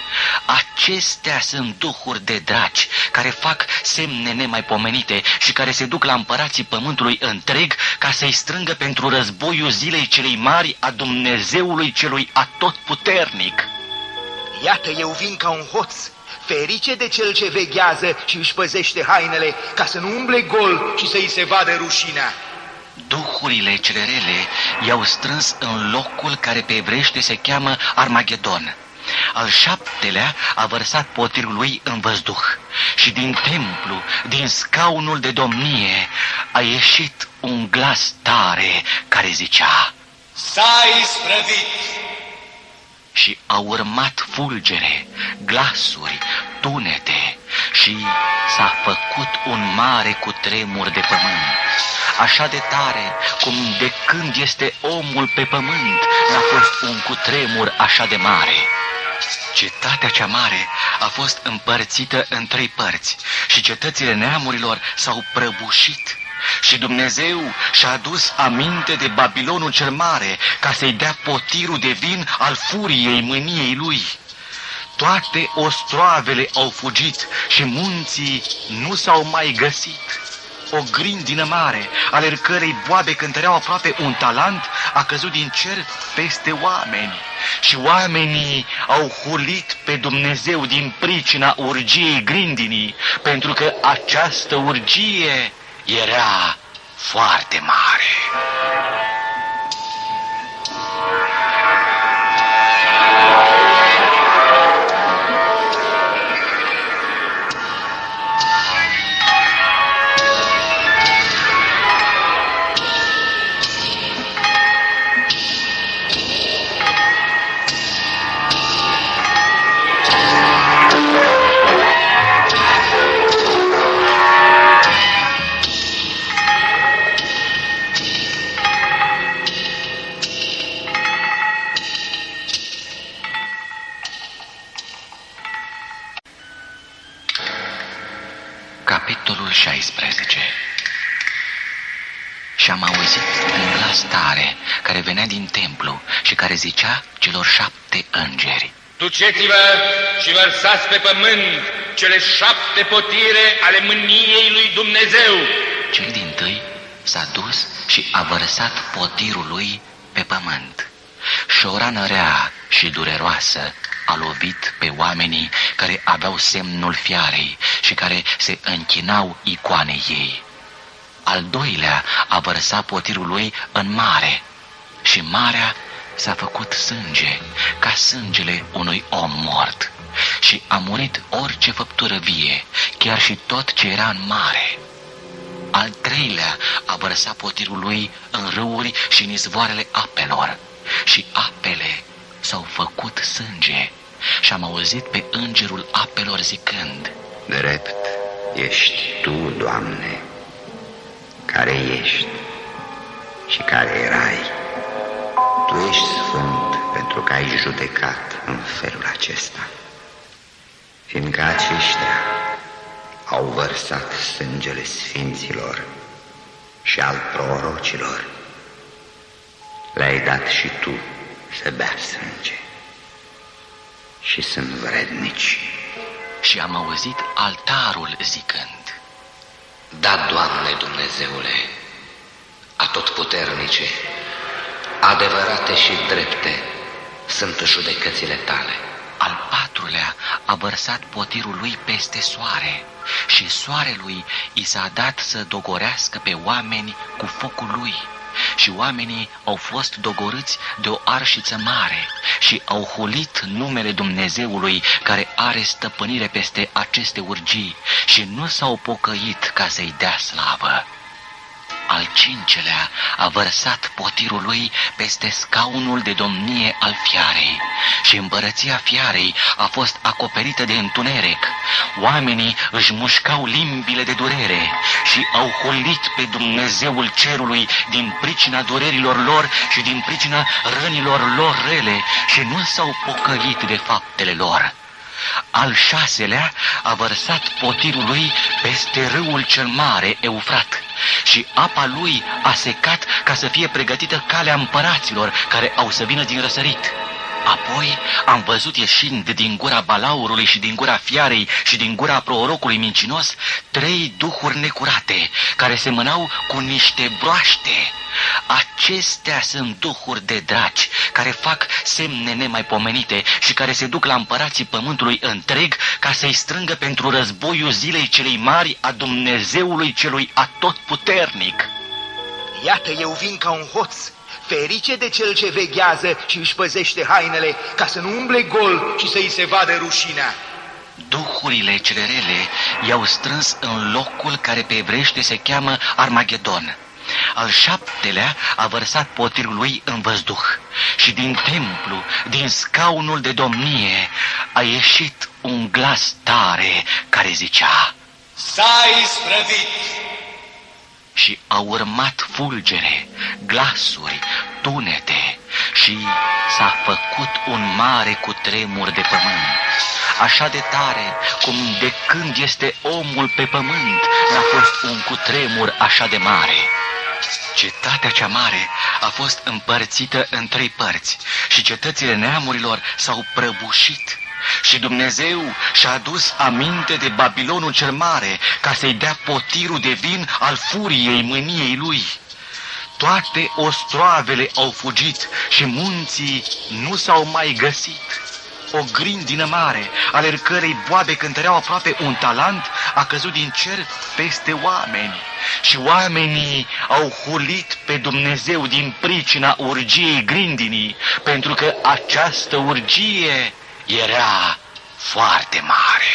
Acestea sunt duhuri de draci, care fac semne nemaipomenite și care se duc la împărații pământului întreg ca să-i strângă pentru războiul zilei celei mari a Dumnezeului celui atotputernic. Iată, eu vin ca un hoț. Ferice de cel ce veghează și își păzește hainele, ca să nu umble gol și să-i se vadă rușinea. Duhurile cele rele i-au strâns în locul care pe evrește se cheamă Armagedon. Al 7-lea a vărsat potirul lui în văzduh și din templu, din scaunul de domnie, a ieșit un glas tare care zicea: S-a isprăvit! Și au urmat fulgere, glasuri, tunete și s-a făcut un mare cutremur de pământ. Așa de tare cum de când este omul pe pământ n-a fost un cutremur așa de mare. Cetatea cea mare a fost împărțită în 3 părți și cetățile neamurilor s-au prăbușit. Și Dumnezeu și-a adus aminte de Babilonul cel mare ca să-i dea potirul de vin al furiei mâniei lui. Toate ostroavele au fugit și munții nu s-au mai găsit. O grindină mare, ale cărei boabe cântăreau aproape 1 talent, a căzut din cer peste oameni. Și oamenii au hulit pe Dumnezeu din pricina urgiei grindinii, pentru că această urgie era foarte mare. Capitolul 16. Și am auzit un glas tare care venea din templu și care zicea celor 7 îngeri: Duceți-vă și vărsați pe pământ cele 7 potire ale mâniei lui Dumnezeu. Cel dintâi s-a dus și a vărsat potirul lui pe pământ. Și o rană rea și dureroasă a lovit pe oamenii care aveau semnul fiarei și care se închinau icoanei ei. Al doilea a vărsat potirul lui în mare și marea s-a făcut sânge, ca sângele unui om mort, și a murit orice făptură vie, chiar și tot ce era în mare. Al treilea a vărsat potirul lui în râuri și în izvoarele apelor, și apele s-au făcut sânge. Și am auzit pe îngerul apelor zicând: Drept ești Tu, Doamne, care ești și care erai. Tu ești sfânt pentru că ai judecat în felul acesta, fiindcă aceștia au vărsat sângele sfinților și al prorocilor. Le-ai dat și Tu să bea sânge și sunt vrednici. Și am auzit altarul zicând: Da, Doamne Dumnezeule, atotputernice, adevărate și drepte sunt judecățile Tale. Al patrulea a vărsat potirul lui peste soare și soarelui i s-a dat să dogorească pe oameni cu focul lui. Și oamenii au fost dogorâți de o arșiță mare și au hulit numele Dumnezeului care are stăpânire peste aceste urgii și nu s-au pocăit ca să-i dea slavă. Al cincelea a vărsat potirul lui peste scaunul de domnie al fiarei și împărăția fiarei a fost acoperită de întuneric. Oamenii își mușcau limbile de durere și au hulit pe Dumnezeul cerului din pricina durerilor lor și din pricina rănilor lor rele și nu s-au pocăit de faptele lor. Al șaselea a vărsat potirul lui peste râul cel mare, Eufrat, și apa lui a secat ca să fie pregătită calea împăraților care au să vină din răsărit. Apoi am văzut ieșind din gura balaurului și din gura fiarei și din gura prorocului mincinos 3 duhuri necurate, care semănau cu niște broaște. Acestea sunt duhuri de draci, care fac semne nemaipomenite și care se duc la împărații pământului întreg ca să-i strângă pentru războiul zilei celei mari a Dumnezeului celui atotputernic. Iată, eu vin ca un hoț. Ferice de cel ce veghează și își păzește hainele, ca să nu umble gol și să-i se vadă rușinea. Duhurile cele rele i-au strâns în locul care pe evreiește se cheamă Armagedon. Al 7-lea a vărsat potirul lui în văzduh și din templu, din scaunul de domnie, a ieșit un glas tare care zicea: S-a isprăvit! Și au urmat fulgere, glasuri, tunete și s-a făcut un mare cutremur de pământ. Așa de tare cum de când este omul pe pământ n-a fost un cutremur așa de mare. Cetatea cea mare a fost împărțită în 3 părți și cetățile neamurilor s-au prăbușit. Și Dumnezeu și-a adus aminte de Babilonul cel mare ca să-i dea potirul de vin al furiei mâniei lui. Toate ostroavele au fugit și munții nu s-au mai găsit. O grindină mare, ale cărei boabe cântăreau aproape 1 talent, a căzut din cer peste oameni. Și oamenii au hulit pe Dumnezeu din pricina urgiei grindinii, pentru că această urgie era foarte mare.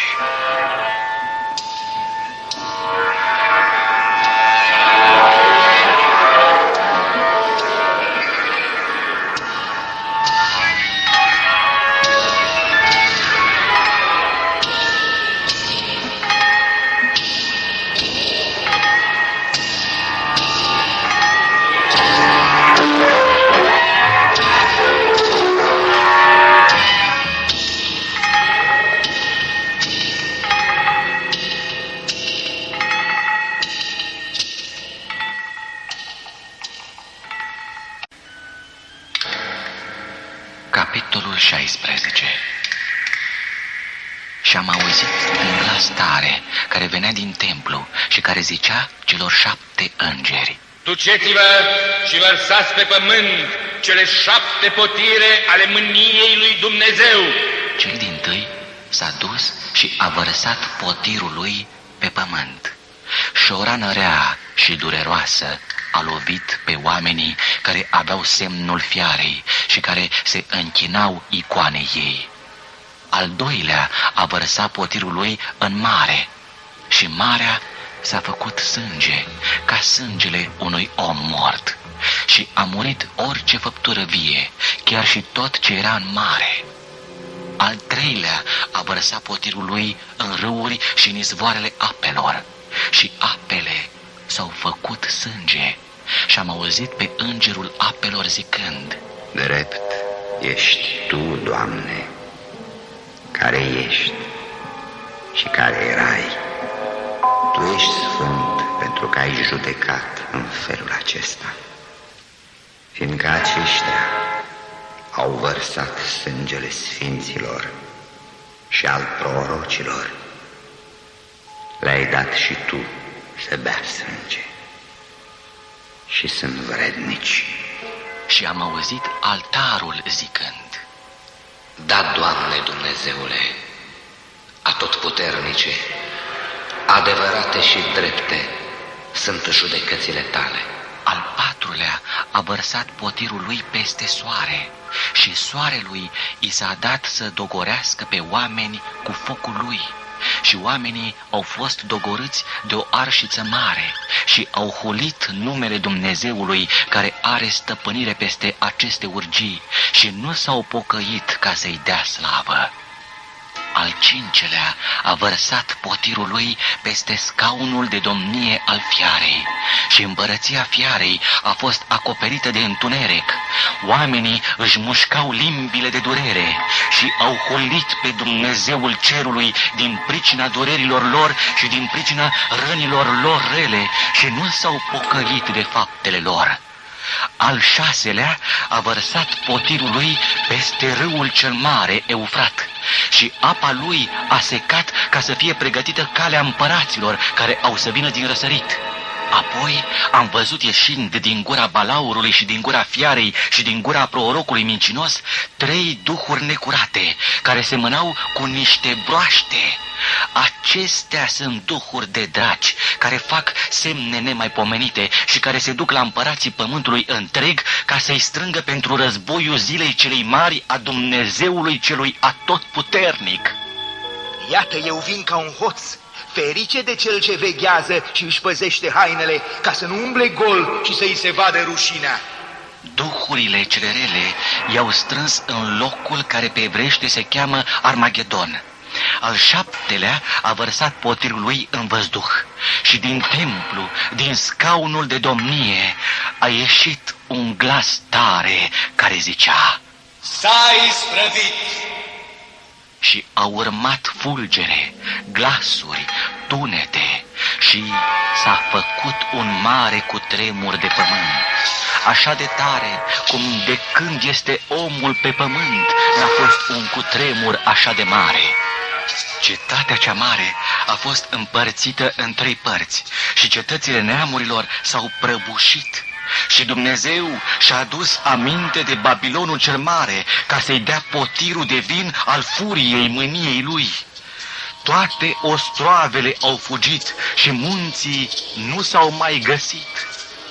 16. Și am auzit un glas tare care venea din templu și care zicea celor 7 îngeri: Duceți-vă și lăsați pe pământ cele 7 potire ale mâniei lui Dumnezeu. Cel dintâi s-a dus și a vărsat potirul lui pe pământ. Și o rană rea și dureroasă a lovit pe oamenii care aveau semnul fiarei și care se închinau icoanei ei. Al doilea a vărsat potirul lui în mare și marea s-a făcut sânge, ca sângele unui om mort, și a murit orice făptură vie, chiar și tot ce era în mare. Al treilea a vărsat potirul lui în râuri și în izvoarele apelor, și apele s-au făcut sânge. Și am auzit pe îngerul apelor zicând: Drept ești Tu, Doamne, care ești și care erai. Tu ești sfânt pentru că ai judecat în felul acesta, fiindcă aceștia au vărsat sângele sfinților și al prorocilor. Le-ai dat și Tu să bea sânge și sunt vrednici. Și am auzit altarul zicând: Da, Doamne Dumnezeule, atotputernice, adevărate și drepte sunt judecățile Tale. Al patrulea a vărsat potirul lui peste soare și soarelui i s-a dat să dogorească pe oameni cu focul lui. Și oamenii au fost dogorâți de o arșiță mare și au hulit numele Dumnezeului care are stăpânire peste aceste urgii și nu s-au pocăit ca să-i dea slavă. Al cincelea a vărsat potirul lui peste scaunul de domnie al fiarei și împărăția fiarei a fost acoperită de întuneric. Oamenii își mușcau limbile de durere și au hulit pe Dumnezeul cerului din pricina durerilor lor și din pricina rănilor lor rele și nu s-au pocăit de faptele lor. Al șaselea a vărsat potirul lui peste râul cel mare, Eufrat, și apa lui a secat ca să fie pregătită calea împăraților care au să vină din răsărit. Apoi am văzut ieșind din gura balaurului și din gura fiarei și din gura prorocului mincinos 3 duhuri necurate, care semănau cu niște broaște. Acestea sunt duhuri de draci, care fac semne nemaipomenite și care se duc la împărații pământului întreg ca să-i strângă pentru războiul zilei celei mari a Dumnezeului celui atotputernic. Iată, eu vin ca un hoț. Ferice de cel ce veghează și își păzește hainele, ca să nu umble gol și să-i se vadă rușinea. Duhurile cele rele i-au strâns în locul care pe evrește se cheamă Armagedon. Al șaptelea a vărsat potirul lui în văzduh și din templu, din scaunul de domnie, a ieșit un glas tare care zicea: S-a isprăvit! Și au urmat fulgere, glasuri, tunete și s-a făcut un mare cutremur de pământ. Așa de tare cum de când este omul pe pământ n-a fost un cutremur așa de mare. Cetatea cea mare a fost împărțită în 3 părți și cetățile neamurilor s-au prăbușit. Și Dumnezeu și-a adus aminte de Babilonul cel mare ca să-i dea potirul de vin al furiei mâniei lui. Toate ostroavele au fugit și munții nu s-au mai găsit.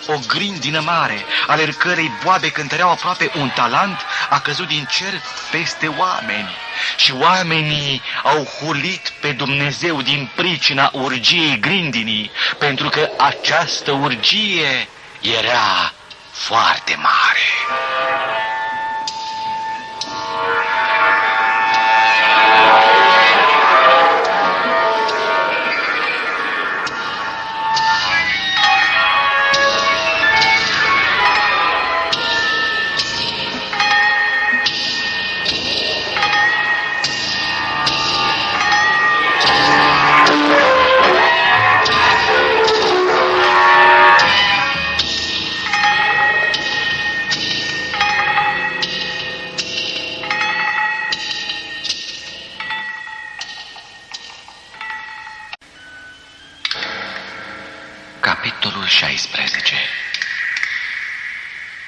O grindină mare, ale cărei boabe cântăreau aproape 1 talent, a căzut din cer peste oameni. Și oamenii au hulit pe Dumnezeu din pricina urgiei grindinii, pentru că această urgie era foarte mare. Versetul 16.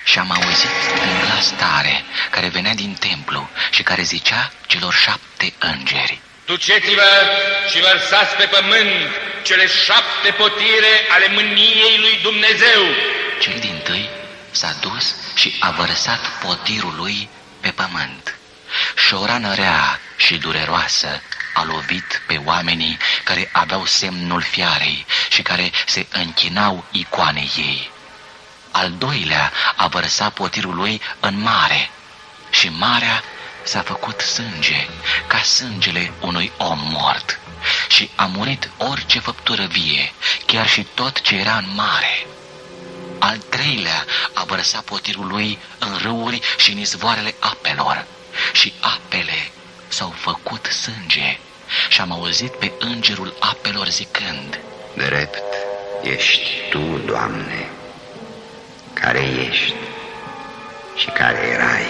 Și am auzit un glas tare care venea din templu și care zicea celor 7 îngeri: Duceți-vă și lăsați pe pământ cele 7 potire ale mâniei lui Dumnezeu. Cel dintâi s-a dus și a vărsat potirul lui pe pământ. Și o rană rea și dureroasă a lovit pe oamenii care aveau semnul fiarei și care se închinau icoanei ei. Al doilea a vărsat potirul lui în mare și marea s-a făcut sânge, ca sângele unui om mort, și a murit orice făptură vie, chiar și tot ce era în mare. Al treilea a vărsat potirul lui în râuri și în izvoarele apelor, și apele s-au făcut sânge. Și am auzit pe îngerul apelor zicând: Drept ești Tu, Doamne, care ești și care erai.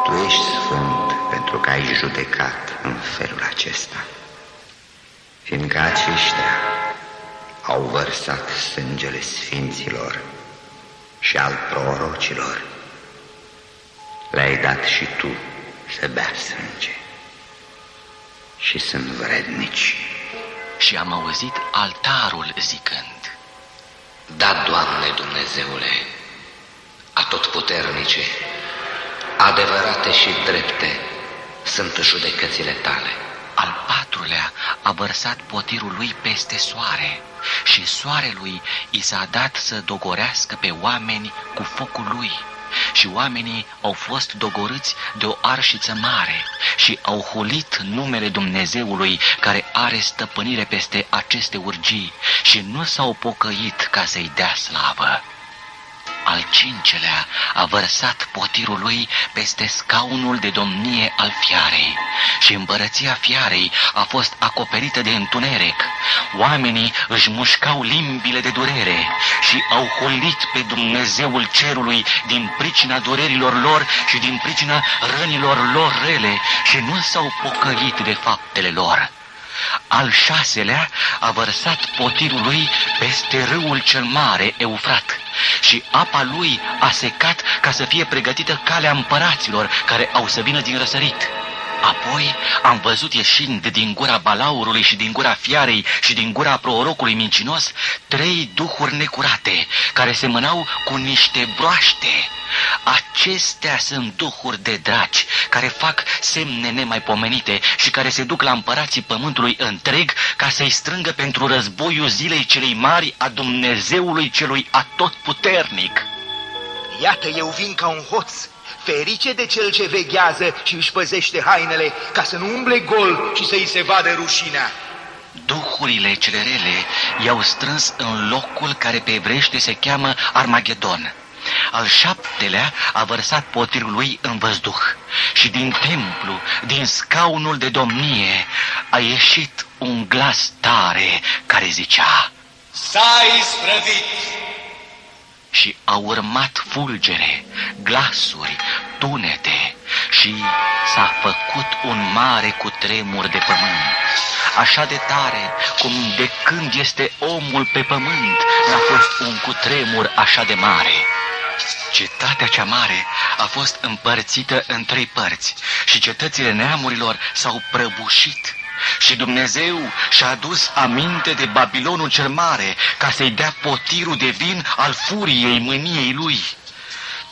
Tu ești sfânt pentru că ai judecat în felul acesta, fiindcă aceștia au vărsat sângele sfinților și al prorocilor. Le-ai dat și Tu să bea sânge și sunt vrednici. Și am auzit altarul zicând: Da, Doamne Dumnezeule, atotputernice, adevărate și drepte sunt judecățile Tale. Al patrulea a vărsat potirul lui peste soare și soarelui i s-a dat să dogorească pe oameni cu focul lui. Și oamenii au fost dogorâți de o arșiță mare și au hulit numele Dumnezeului care are stăpânire peste aceste urgii și nu s-au pocăit ca să-i dea slavă. Al cincelea a vărsat potirul lui peste scaunul de domnie al fiarei și împărăția fiarei a fost acoperită de întuneric. Oamenii își mușcau limbile de durere și au hulit pe Dumnezeul cerului din pricina durerilor lor și din pricina rănilor lor rele și nu s-au pocăit de faptele lor. Al șaselea a vărsat potirul lui peste râul cel mare, Eufrat, și apa lui a secat ca să fie pregătită calea împăraților care au să vină din răsărit. Apoi am văzut ieșind din gura balaurului și din gura fiarei și din gura prorocului mincinos 3 duhuri necurate, care semănau cu niște broaște. Acestea sunt duhuri de draci, care fac semne nemaipomenite și care se duc la împărații pământului întreg ca să-i strângă pentru războiul zilei celei mari a Dumnezeului celui atotputernic. Iată, eu vin ca un hoț. Ferice de cel ce veghează și își păzește hainele, ca să nu umble gol și să-i se vadă rușinea. Duhurile cele rele i-au strâns în locul care pe evreiește se cheamă Armagedon. Al șaptelea a vărsat potirul lui în văzduh și din templu, din scaunul de domnie, a ieșit un glas tare care zicea: S-a isprăvit! Și au urmat fulgere, glasuri, tunete și s-a făcut un mare cutremur de pământ, așa de tare cum de când este omul pe pământ n-a fost un cutremur așa de mare. Cetatea cea mare a fost împărțită în 3 părți și cetățile neamurilor s-au prăbușit. Și Dumnezeu și-a adus aminte de Babilonul cel mare ca să-i dea potirul de vin al furiei mâniei lui.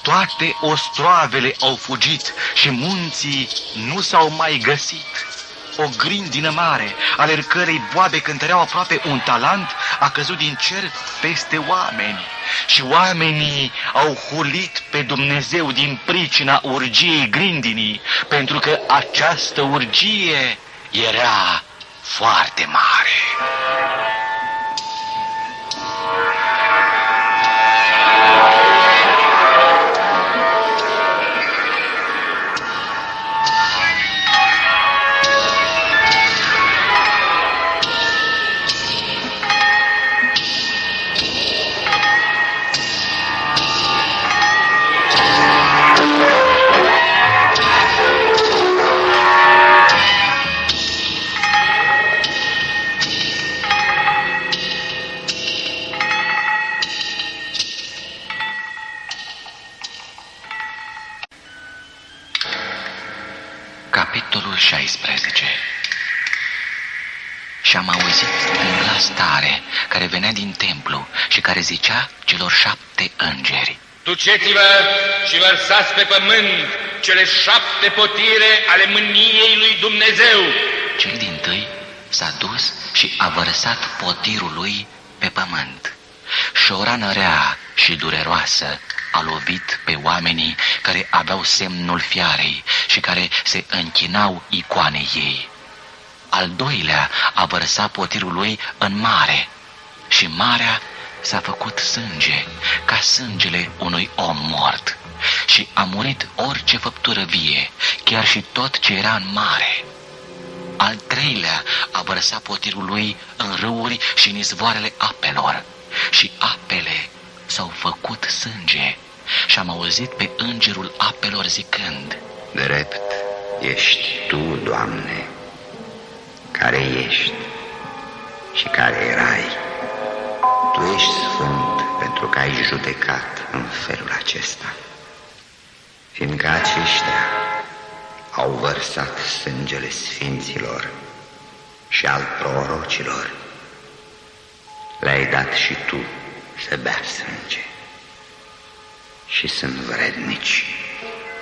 Toate ostroavele au fugit și munții nu s-au mai găsit. O grindină mare, ale cărei boabe cântăreau aproape 1 talent, a căzut din cer peste oameni. Și oamenii au hulit pe Dumnezeu din pricina urgiei grindinii, pentru că această urgie era foarte mare. glas tare care venea din templu și care zicea celor 7 îngeri: Duceți-vă și vărsați pe pământ cele 7 potire ale mâniei lui Dumnezeu. Cel dintâi s-a dus și a vărsat potirul lui pe pământ. Și o rană rea și dureroasă a lovit pe oamenii care aveau semnul fiarei și care se închinau icoanei ei. Al doilea a vărsat potirul lui în mare și marea s-a făcut sânge, ca sângele unui om mort, și a murit orice făptură vie, chiar și tot ce era în mare. Al treilea a vărsat potirul lui în râuri și în izvoarele apelor, și apele s-au făcut sânge, și am auzit pe îngerul apelor zicând: Drept ești Tu, Doamne, care ești și care erai. Tu ești sfânt pentru că ai judecat în felul acesta, fiindcă aceștia au vărsat sângele sfinților și al prorocilor. Le-ai dat și Tu să bea sânge și sunt vrednici.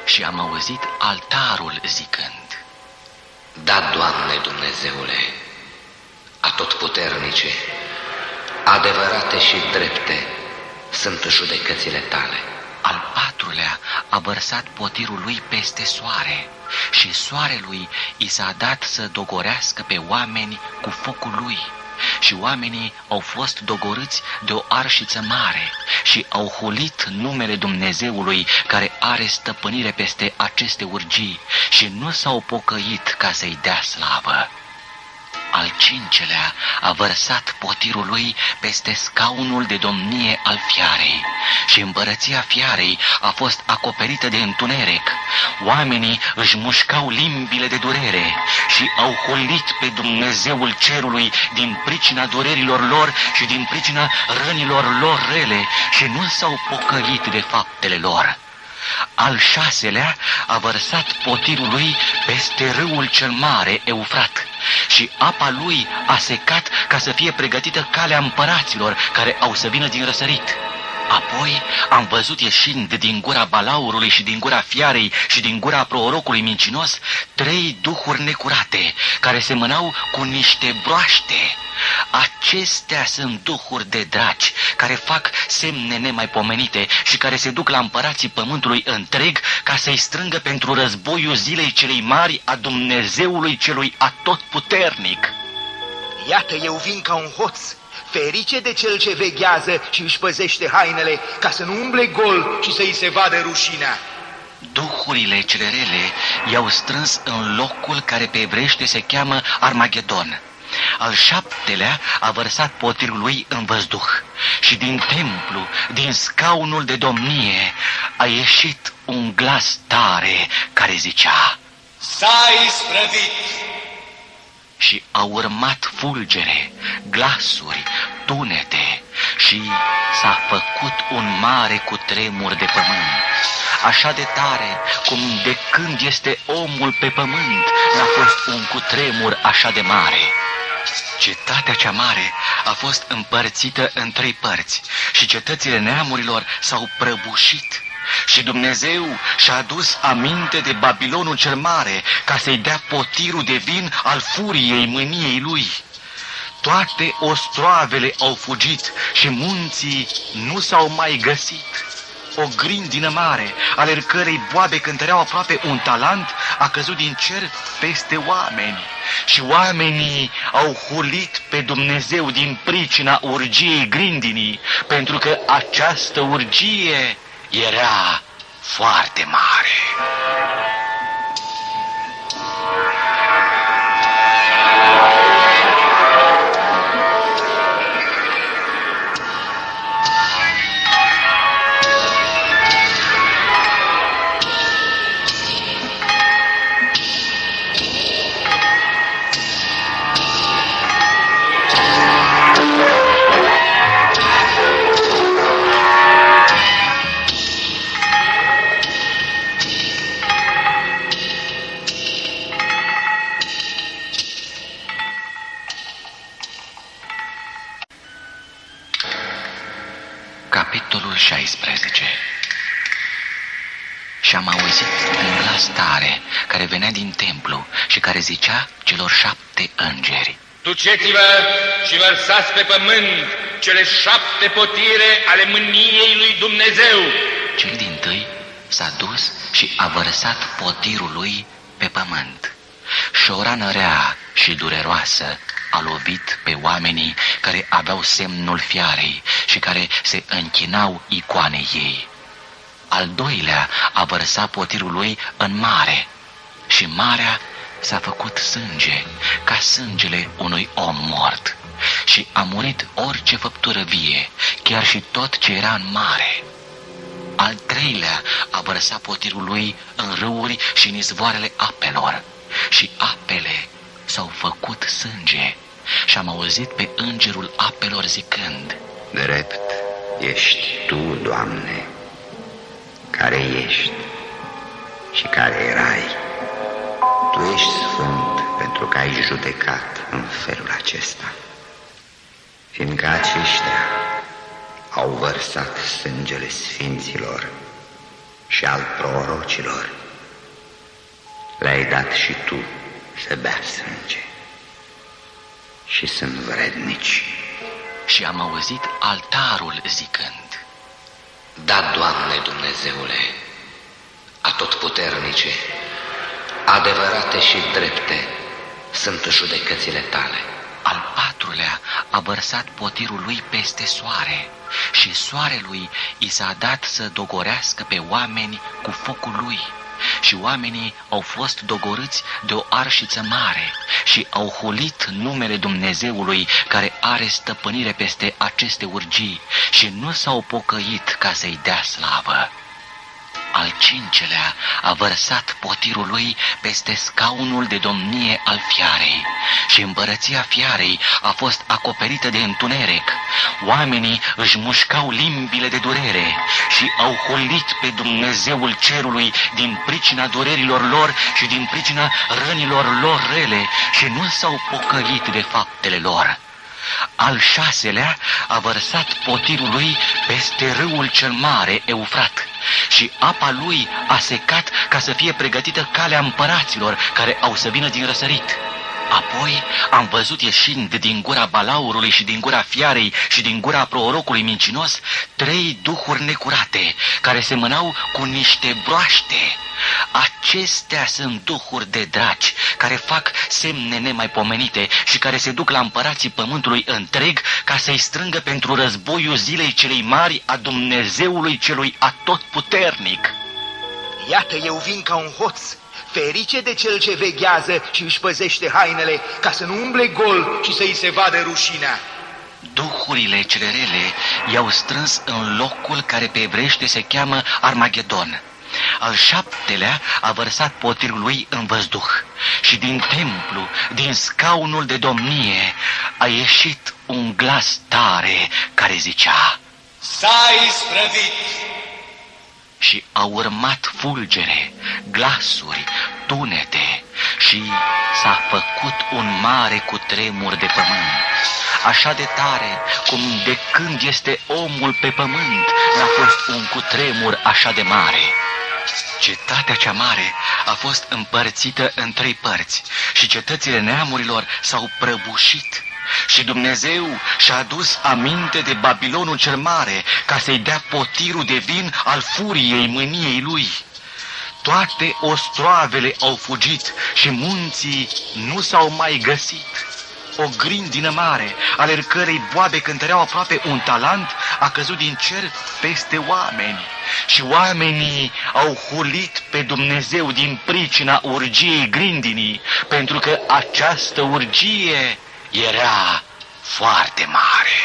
Și am auzit altarul zicând: Da, Doamne Dumnezeule, atotputernice, adevărate și drepte sunt judecățile Tale. Al patrulea a vărsat potirul lui peste soare și soarelui i s-a dat să dogorească pe oameni cu focul lui. Și oamenii au fost dogorâți de o arșiță mare și au hulit numele Dumnezeului care are stăpânire peste aceste urgii și nu s-au pocăit ca să-i dea slavă. Al cincelea a vărsat potirul lui peste scaunul de domnie al fiarei și împărăția fiarei a fost acoperită de întuneric. Oamenii își mușcau limbile de durere și au hulit pe Dumnezeul cerului din pricina durerilor lor și din pricina rănilor lor rele și nu s-au pocăit de faptele lor. Al șaselea a vărsat potirul lui peste râul cel mare, Eufrat, și apa lui a secat ca să fie pregătită calea împăraților care au să vină din răsărit. Apoi am văzut ieșind din gura balaurului și din gura fiarei și din gura prorocului mincinos 3 duhuri necurate, care semănau cu niște broaște. Acestea sunt duhuri de draci, care fac semne nemaipomenite și care se duc la împărații pământului întreg ca să-i strângă pentru războiul zilei celei mari a Dumnezeului celui atotputernic. Iată, eu vin ca un hoț. Ferice de cel ce veghează și își păzește hainele, ca să nu umble gol și să-i se vadă rușinea. Duhurile cele rele i-au strâns în locul care pe evreiește se cheamă Armagedon. Al șaptelea a vărsat potirul lui în văzduh și din templu, din scaunul de domnie, a ieșit un glas tare care zicea: S-a isprăvit! Și au urmat fulgere, glasuri, tunete și s-a făcut un mare cutremur de pământ, așa de tare cum de când este omul pe pământ n-a fost un cutremur așa de mare. Cetatea cea mare a fost împărțită în 3 părți și cetățile neamurilor s-au prăbușit. Și Dumnezeu și-a adus aminte de Babilonul cel mare ca să-i dea potirul de vin al furiei mâniei lui. Toate ostroavele au fugit și munții nu s-au mai găsit. O grindină mare, ale cărei boabe cântăreau aproape un talent, a căzut din cer peste oameni. Și oamenii au hulit pe Dumnezeu din pricina urgiei grindinii, pentru că această urgie era foarte mare. Capitolul 16. Și am auzit un glas tare care venea din templu și care zicea celor 7 îngeri: Duceți-vă și vărsați pe pământ cele 7 potire ale mâniei lui Dumnezeu. Cel dintâi s-a dus și a vărsat potirul lui pe pământ. Și o rană rea și dureroasă a lovit pe oamenii care aveau semnul fiarei și care se închinau icoanei ei. Al doilea a vărsat potirul lui în mare și marea s-a făcut sânge, ca sângele unui om mort, și a murit orice făptură vie, chiar și tot ce era în mare. Al treilea a vărsat potirul lui în râuri și în izvoarele apelor, și apele s-au făcut sânge. Și am auzit pe îngerul apelor zicând: Drept ești Tu, Doamne, care ești și care erai. Tu ești sfânt pentru că ai judecat în felul acesta, fiindcă aceștia au vărsat sângele sfinților și al prorocilor. Le-ai dat și Tu să bea sânge și sunt vrednici. Și am auzit altarul zicând: Da, Doamne Dumnezeule, atotputernice, adevărate și drepte sunt judecățile Tale. Al patrulea a vărsat potirul lui peste soare și soarelui i s-a dat să dogorească pe oameni cu focul lui. Și oamenii au fost dogorâți de o arșiță mare și au hulit numele Dumnezeului care are stăpânire peste aceste urgii și nu s-au pocăit ca să-i dea slavă. Al cincelea a vărsat potirul lui peste scaunul de domnie al fiarei și împărăția fiarei a fost acoperită de întuneric. Oamenii își mușcau limbile de durere și au hulit pe Dumnezeul cerului din pricina durerilor lor și din pricina rănilor lor rele și nu s-au pocăit de faptele lor. Al șaselea a vărsat potirul lui peste râul cel mare, Eufrat, și apa lui a secat ca să fie pregătită calea împăraților care au să vină din răsărit. Apoi am văzut ieșind din gura balaurului și din gura fiarei și din gura prorocului mincinos 3 duhuri necurate, care semănau cu niște broaște. Acestea sunt duhuri de draci, care fac semne nemaipomenite și care se duc la împărații pământului întreg ca să-i strângă pentru războiul zilei celei mari a Dumnezeului celui atotputernic. Iată, eu vin ca un hoț. Ferice de cel ce veghează și își păzește hainele, ca să nu umble gol și să-i se vadă rușinea. Duhurile cele rele i-au strâns în locul care pe evreiește se cheamă Armagedon. Al 7-lea a vărsat potirul lui în văzduh și din templu, din scaunul de domnie, a ieșit un glas tare care zicea: S-a isprăvit! Și au urmat fulgere, glasuri, tunete și s-a făcut un mare cutremur de pământ, așa de tare cum de când este omul pe pământ n-a fost un cutremur așa de mare. Cetatea cea mare a fost împărțită în 3 părți și cetățile neamurilor s-au prăbușit. Și Dumnezeu și-a adus aminte de Babilonul cel mare ca să-i dea potirul de vin al furiei mâniei lui. Toate ostroavele au fugit și munții nu s-au mai găsit. O grindină mare, ale cărei boabe cântăreau aproape un talent, a căzut din cer peste oameni. Și oamenii au hulit pe Dumnezeu din pricina urgiei grindinii, pentru că această urgie era foarte mare.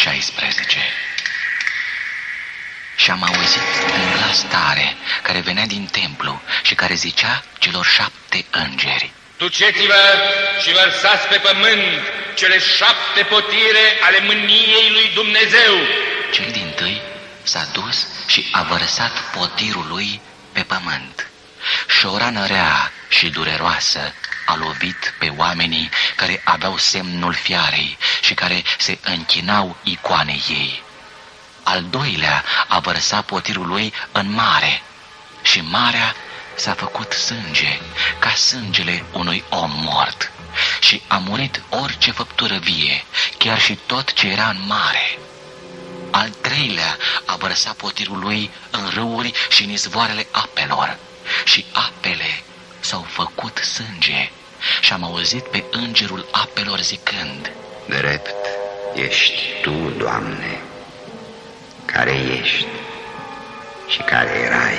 16. Și am auzit un glas tare care venea din templu și care zicea celor 7 îngeri: Duceți-vă și vărsați pe pământ cele 7 potire ale mâniei lui Dumnezeu. Cel dintâi s-a dus și a vărsat potirul lui pe pământ. Și o rană rea și dureroasă a lovit pe oamenii care aveau semnul fiarei și care se închinau icoanei ei. Al doilea a vărsat potirul lui în mare și marea s-a făcut sânge, ca sângele unui om mort, și a murit orice făptură vie, chiar și tot ce era în mare. Al treilea a vărsat potirul lui în râuri și în izvoarele apelor, și apele s-au făcut sânge. Și am auzit pe îngerul apelor zicând: Drept ești Tu, Doamne, care ești și care erai.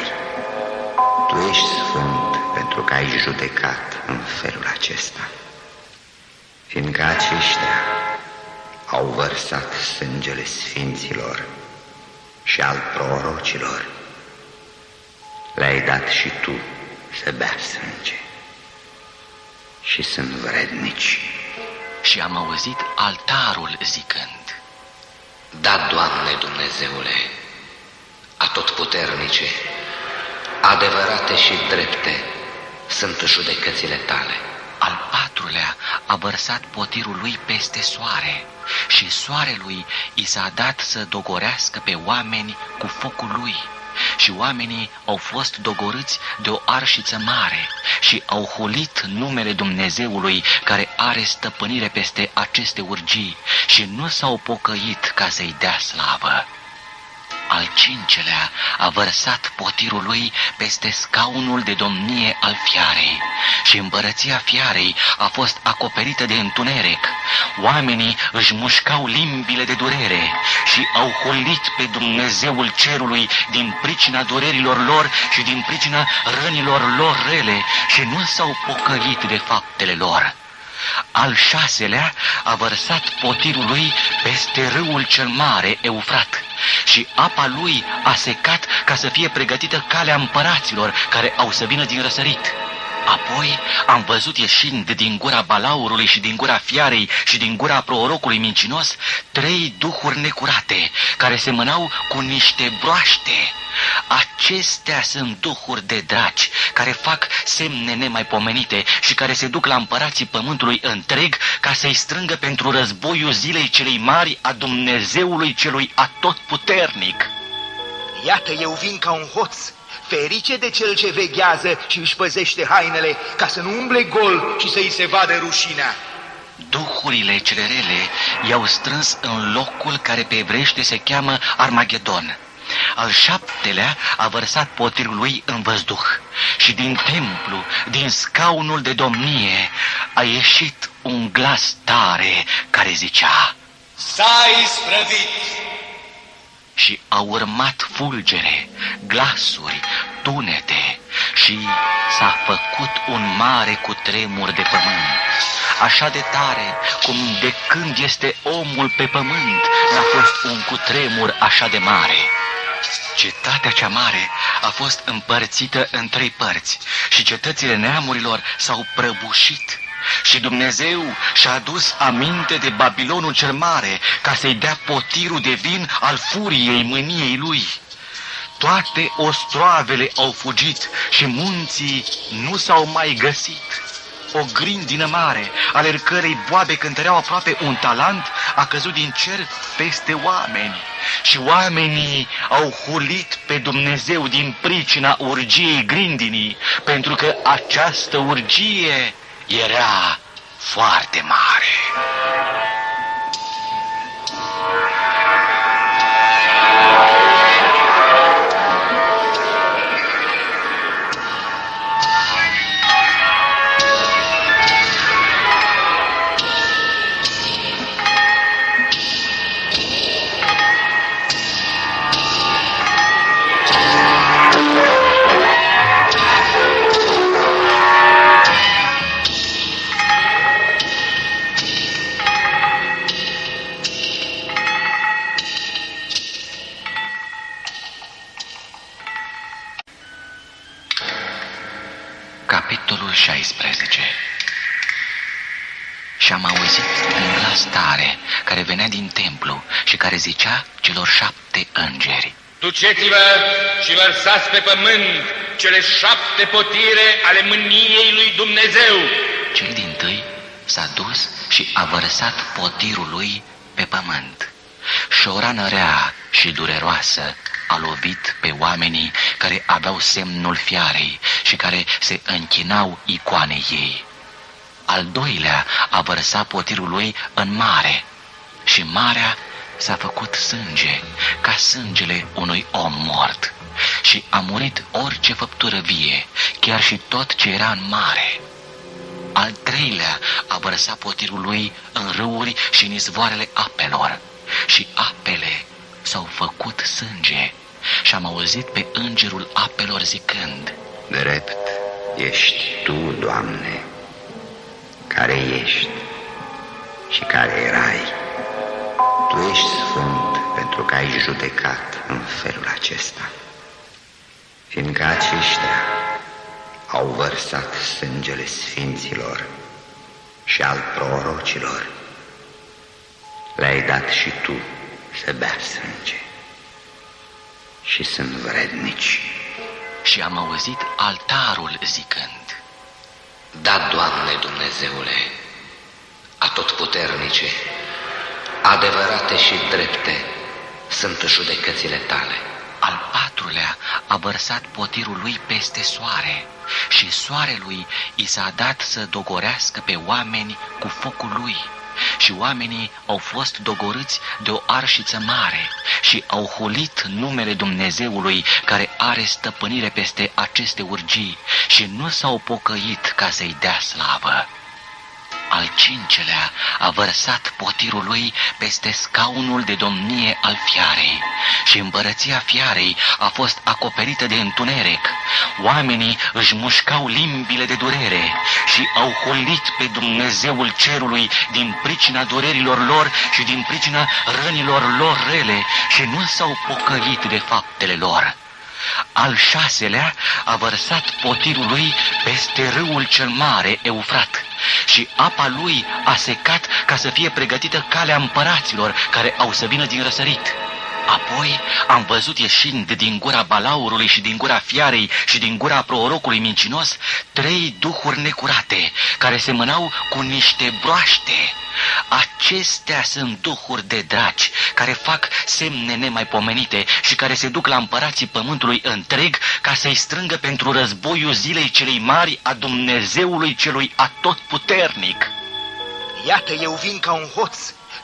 Tu ești sfânt pentru că ai judecat în felul acesta, fiindcă aceștia au vărsat sângele sfinților și al prorocilor. Le-ai dat și Tu să bea sânge și sunt vrednici. Și am auzit altarul zicând: Da, Doamne Dumnezeule, atotputernice, adevărate și drepte sunt judecățile Tale. Al patrulea a vărsat potirul lui peste soare și soarelui i s-a dat să dogorească pe oameni cu focul lui. Și oamenii au fost dogorâți de o arșiță mare și au hulit numele Dumnezeului care are stăpânire peste aceste urgii și nu s-au pocăit ca să-i dea slavă. Al cincelea a vărsat potirul lui peste scaunul de domnie al fiarei și împărăția fiarei a fost acoperită de întuneric. Oamenii își mușcau limbile de durere și au hulit pe Dumnezeul cerului din pricina durerilor lor și din pricina rănilor lor rele și nu s-au pocăit de faptele lor. Al șaselea a vărsat potirul lui peste râul cel mare, Eufrat, și apa lui a secat ca să fie pregătită calea împăraților care au să vină din răsărit. Apoi am văzut ieșind din gura balaurului și din gura fiarei și din gura prorocului mincinos 3 duhuri necurate, care semănau cu niște broaște. Acestea sunt duhuri de draci, care fac semne nemaipomenite și care se duc la împărații pământului întreg ca să-i strângă pentru războiul zilei celei mari a Dumnezeului celui atotputernic. Iată, eu vin ca un hoț. Ferice de cel ce veghează și își păzește hainele, ca să nu umble gol și să-i se vadă rușinea. Duhurile cele rele i-au strâns în locul care pe evreiește se cheamă Armagedon. Al 7-lea a vărsat potirul lui în văzduh și din templu, din scaunul de domnie, a ieșit un glas tare care zicea: S-a isprăvit! Și au urmat fulgere, glasuri, tunete și s-a făcut un mare cutremur de pământ, așa de tare cum de când este omul pe pământ n-a fost un cutremur așa de mare. Cetatea cea mare a fost împărțită în 3 părți și cetățile neamurilor s-au prăbușit. Și Dumnezeu și-a adus aminte de Babilonul cel mare ca să-i dea potirul de vin al furiei mâniei lui. Toate ostroavele au fugit și munții nu s-au mai găsit. O grindină mare, ale cărei boabe cântăreau aproape 1 talent, a căzut din cer peste oameni. Și oamenii au hulit pe Dumnezeu din pricina urgiei grindinii, pentru că această urgie era foarte mare. Versetul 16. Și am auzit un glas tare care venea din templu și care zicea celor 7 îngeri: Duceți-vă și vărsați pe pământ cele 7 potire ale mâniei lui Dumnezeu. Cel dintâi s-a dus și a vărsat potirul lui pe pământ. Și o rană rea și dureroasă a lovit pe oamenii care aveau semnul fiarei și care se închinau icoanei ei. Al doilea a vărsat potirul lui în mare și marea s-a făcut sânge, ca sângele unui om mort, și a murit orice făptură vie, chiar și tot ce era în mare. Al treilea a vărsat potirul lui în râuri și în izvoarele apelor, și apele s-au făcut sânge. Și am auzit pe îngerul apelor zicând: Drept ești Tu, Doamne, care ești și care erai. Tu ești sfânt pentru că ai judecat în felul acesta, fiindcă aceștia au vărsat sângele sfinților și al prorocilor. Le-ai dat și Tu să bea sânge și sunt vrednici. Și am auzit altarul zicând: Da, Doamne Dumnezeule, atotputernice, adevărate și drepte sunt judecățile Tale. Al patrulea a vărsat potirul lui peste soare și soarelui i s-a dat să dogorească pe oameni cu focul lui. Și oamenii au fost dogorâți de o arșiță mare și au hulit numele Dumnezeului care are stăpânire peste aceste urgii și nu s-au pocăit ca să-i dea slavă. Al cincelea a vărsat potirul lui peste scaunul de domnie al fiarei și împărăția fiarei a fost acoperită de întuneric. Oamenii își mușcau limbile de durere și au hulit pe Dumnezeul cerului din pricina durerilor lor și din pricina rănilor lor rele și nu s-au pocăit de faptele lor. Al șaselea a vărsat potirul lui peste râul cel mare, Eufrat, și apa lui a secat ca să fie pregătită calea împăraților care au să vină din răsărit. Apoi am văzut ieșind din gura balaurului și din gura fiarei și din gura prorocului mincinos 3 duhuri necurate, care semănau cu niște broaște. Acestea sunt duhuri de draci, care fac semne nemaipomenite și care se duc la împărații pământului întreg ca să-i strângă pentru războiul zilei celei mari a Dumnezeului celui atotputernic. Iată, eu vin ca un hoț.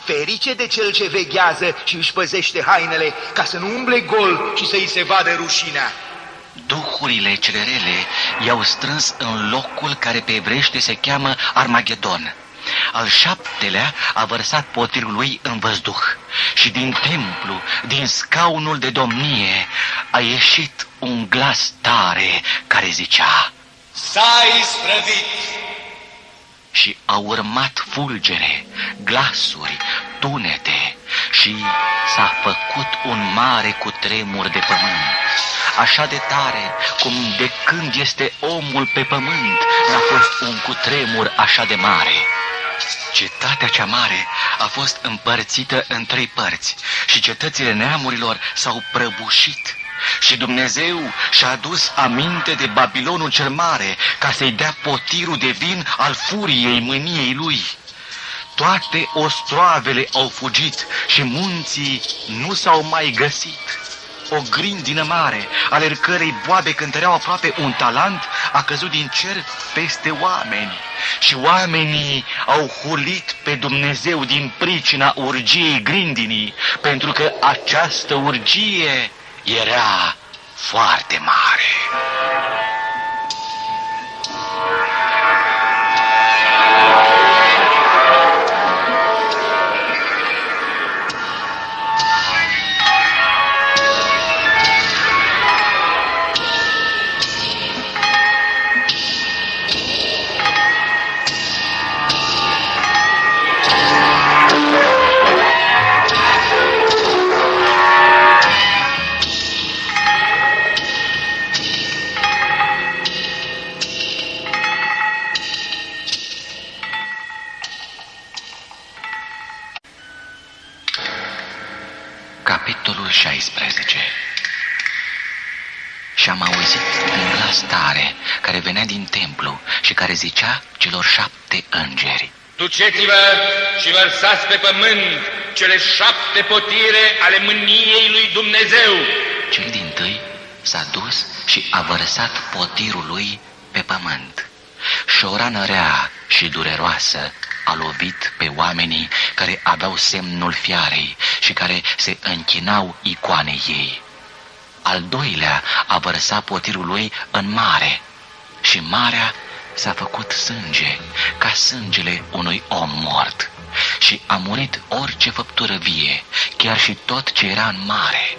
Ferice de cel ce veghează și își păzește hainele, ca să nu umble gol și să-i se vadă rușinea. Duhurile cele rele i-au strâns în locul care pe evreiește se cheamă Armagedon. Al 7-lea a vărsat potirul lui în văzduh și din templu, din scaunul de domnie, a ieșit un glas tare care zicea: S-a isprăvit! Și au urmat fulgere, glasuri, tunete și s-a făcut un mare cutremur de pământ, așa de tare cum de când este omul pe pământ n-a fost un cutremur așa de mare. Cetatea cea mare a fost împărțită în 3 părți și cetățile neamurilor s-au prăbușit. Și Dumnezeu și-a adus aminte de Babilonul cel mare ca să-i dea potirul de vin al furiei mâniei lui. Toate ostroavele au fugit și munții nu s-au mai găsit. O grindină mare, ale cărei boabe cântăreau aproape 1 talent, a căzut din cer peste oameni. Și oamenii au hulit pe Dumnezeu din pricina urgiei grindinii, pentru că această urgie era foarte mare. și am auzit un glas tare care venea din templu și care zicea celor 7 îngeri: Duceți-vă și vărsați pe pământ cele 7 potire ale mâniei lui Dumnezeu. Cel dintâi s-a dus și a vărsat potirul lui pe pământ. Și o rană rea și dureroasă a lovit pe oamenii care aveau semnul fiarei și care se închinau icoanei ei. Al doilea a vărsat potirul lui în mare și marea s-a făcut sânge, ca sângele unui om mort, și a murit orice făptură vie, chiar și tot ce era în mare.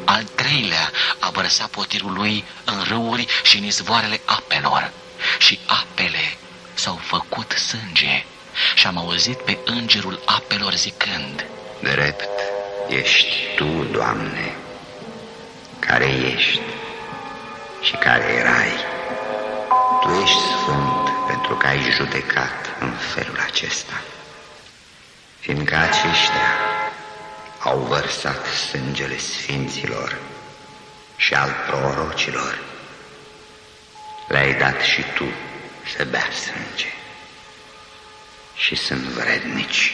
Al treilea a vărsat potirul lui în râuri și în izvoarele apelor, și apele s-au făcut sânge. Și am auzit pe îngerul apelor zicând: Drept ești Tu, Doamne, care ești și care erai. Tu ești sfânt pentru că ai judecat în felul acesta, fiindcă aceștia au vărsat sângele sfinților și al prorocilor. Le-ai dat și Tu să bea sânge și sunt vrednici.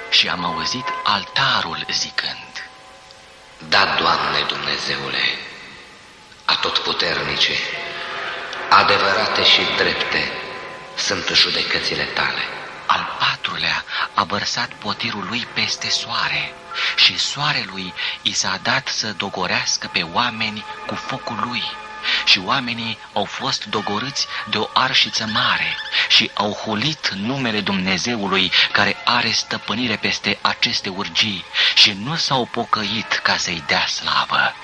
Și am auzit altarul zicând: Da, Doamne Dumnezeule, atotputernice, adevărate și drepte sunt judecățile Tale. Al patrulea a vărsat potirul lui peste soare și soarelui i s-a dat să dogorească pe oameni cu focul lui. Și oamenii au fost dogorâți de o arșiță mare și au hulit numele Dumnezeului care are stăpânire peste aceste urgii și nu s-au pocăit ca să-i dea slavă.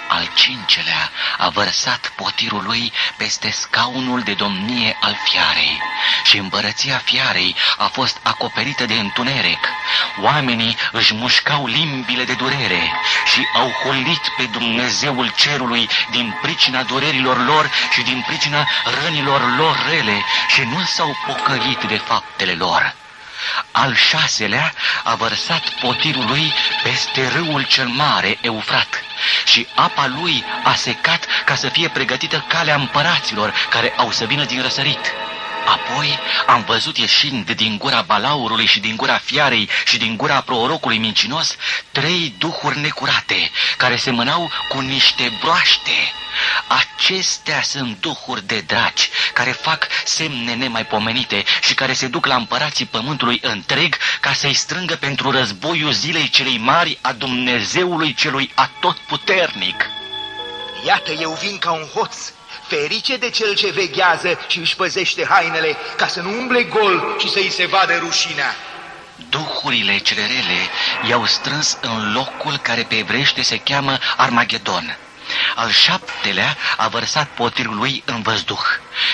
Al cincelea a vărsat potirul lui peste scaunul de domnie al fiarei și împărăția fiarei a fost acoperită de întuneric. Oamenii își mușcau limbile de durere și au hulit pe Dumnezeul cerului din pricina durerilor lor și din pricina rănilor lor rele și nu s-au pocăit de faptele lor. Al șaselea a vărsat potirul lui peste râul cel mare, Eufrat, și apa lui a secat ca să fie pregătită calea împăraților care au să vină din răsărit. Apoi am văzut ieșind din gura balaurului și din gura fiarei și din gura prorocului mincinos 3 duhuri necurate, care semănau cu niște broaște. Acestea sunt duhuri de draci, care fac semne nemaipomenite și care se duc la împărații pământului întreg ca să-i strângă pentru războiul zilei celei mari a Dumnezeului celui atotputernic. Iată, eu vin ca un hoț. Ferice de cel ce veghează și își păzește hainele, ca să nu umble gol și să-i se vadă rușinea. Duhurile cele rele i-au strâns în locul care pe evreiește se cheamă Armagedon. Al șaptelea a vărsat potirul lui în văzduh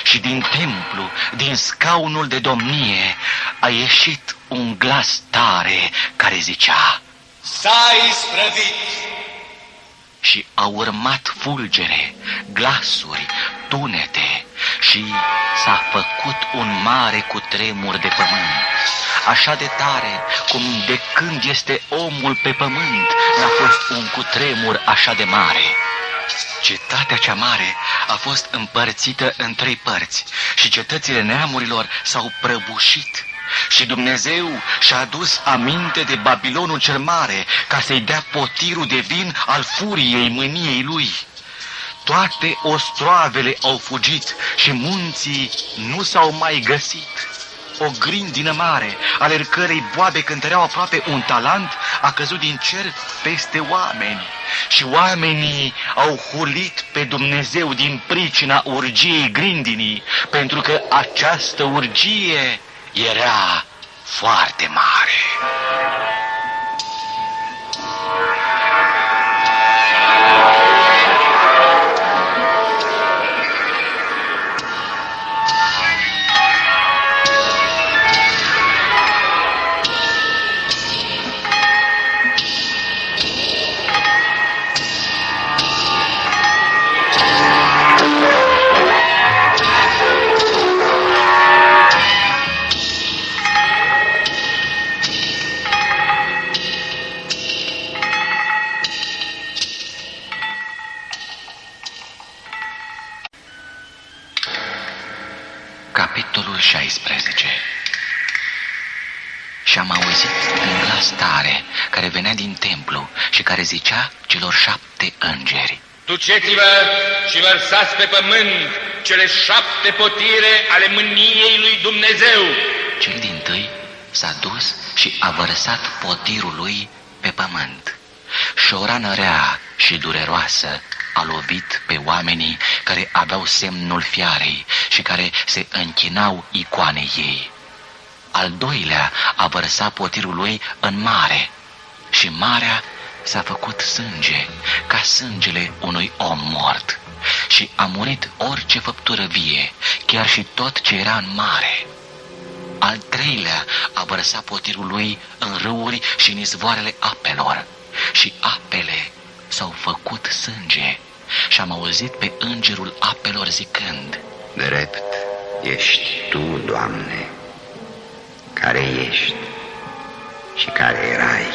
și din templu, din scaunul de domnie, a ieșit un glas tare care zicea: S-a isprăvit! Și a urmat fulgere, glasuri, tunete și s-a făcut un mare cutremur de pământ. Așa de tare cum de când este omul pe pământ n-a fost un cutremur așa de mare. Cetatea cea mare a fost împărțită în 3 părți și cetățile neamurilor s-au prăbușit. Și Dumnezeu și-a adus aminte de Babilonul cel mare ca să-i dea potirul de vin al furiei mâniei lui. Toate ostroavele au fugit și munții nu s-au mai găsit. O grindină mare, ale cărei boabe cântăreau aproape 1 talent, a căzut din cer peste oameni. Și oamenii au hulit pe Dumnezeu din pricina urgiei grindinii, pentru că această urgie era foarte mare. 16. Și am auzit un glas tare care venea din templu și care zicea celor 7 îngeri: Duceți-vă și vărsați pe pământ cele 7 potire ale mâniei lui Dumnezeu. Cel dintâi s-a dus și a vărsat potirul lui pe pământ. Și o rană rea și dureroasă a lovit pe oamenii care aveau semnul fiarei și care se închinau icoanei ei. Al doilea a vărsat potirul lui în mare și marea s-a făcut sânge, ca sângele unui om mort, și a murit orice făptură vie, chiar și tot ce era în mare. Al treilea a vărsat potirul lui în râuri și în izvoarele apelor, și apele s-au făcut sânge. Și am auzit pe îngerul apelor zicând: Drept ești Tu, Doamne, care ești și care erai.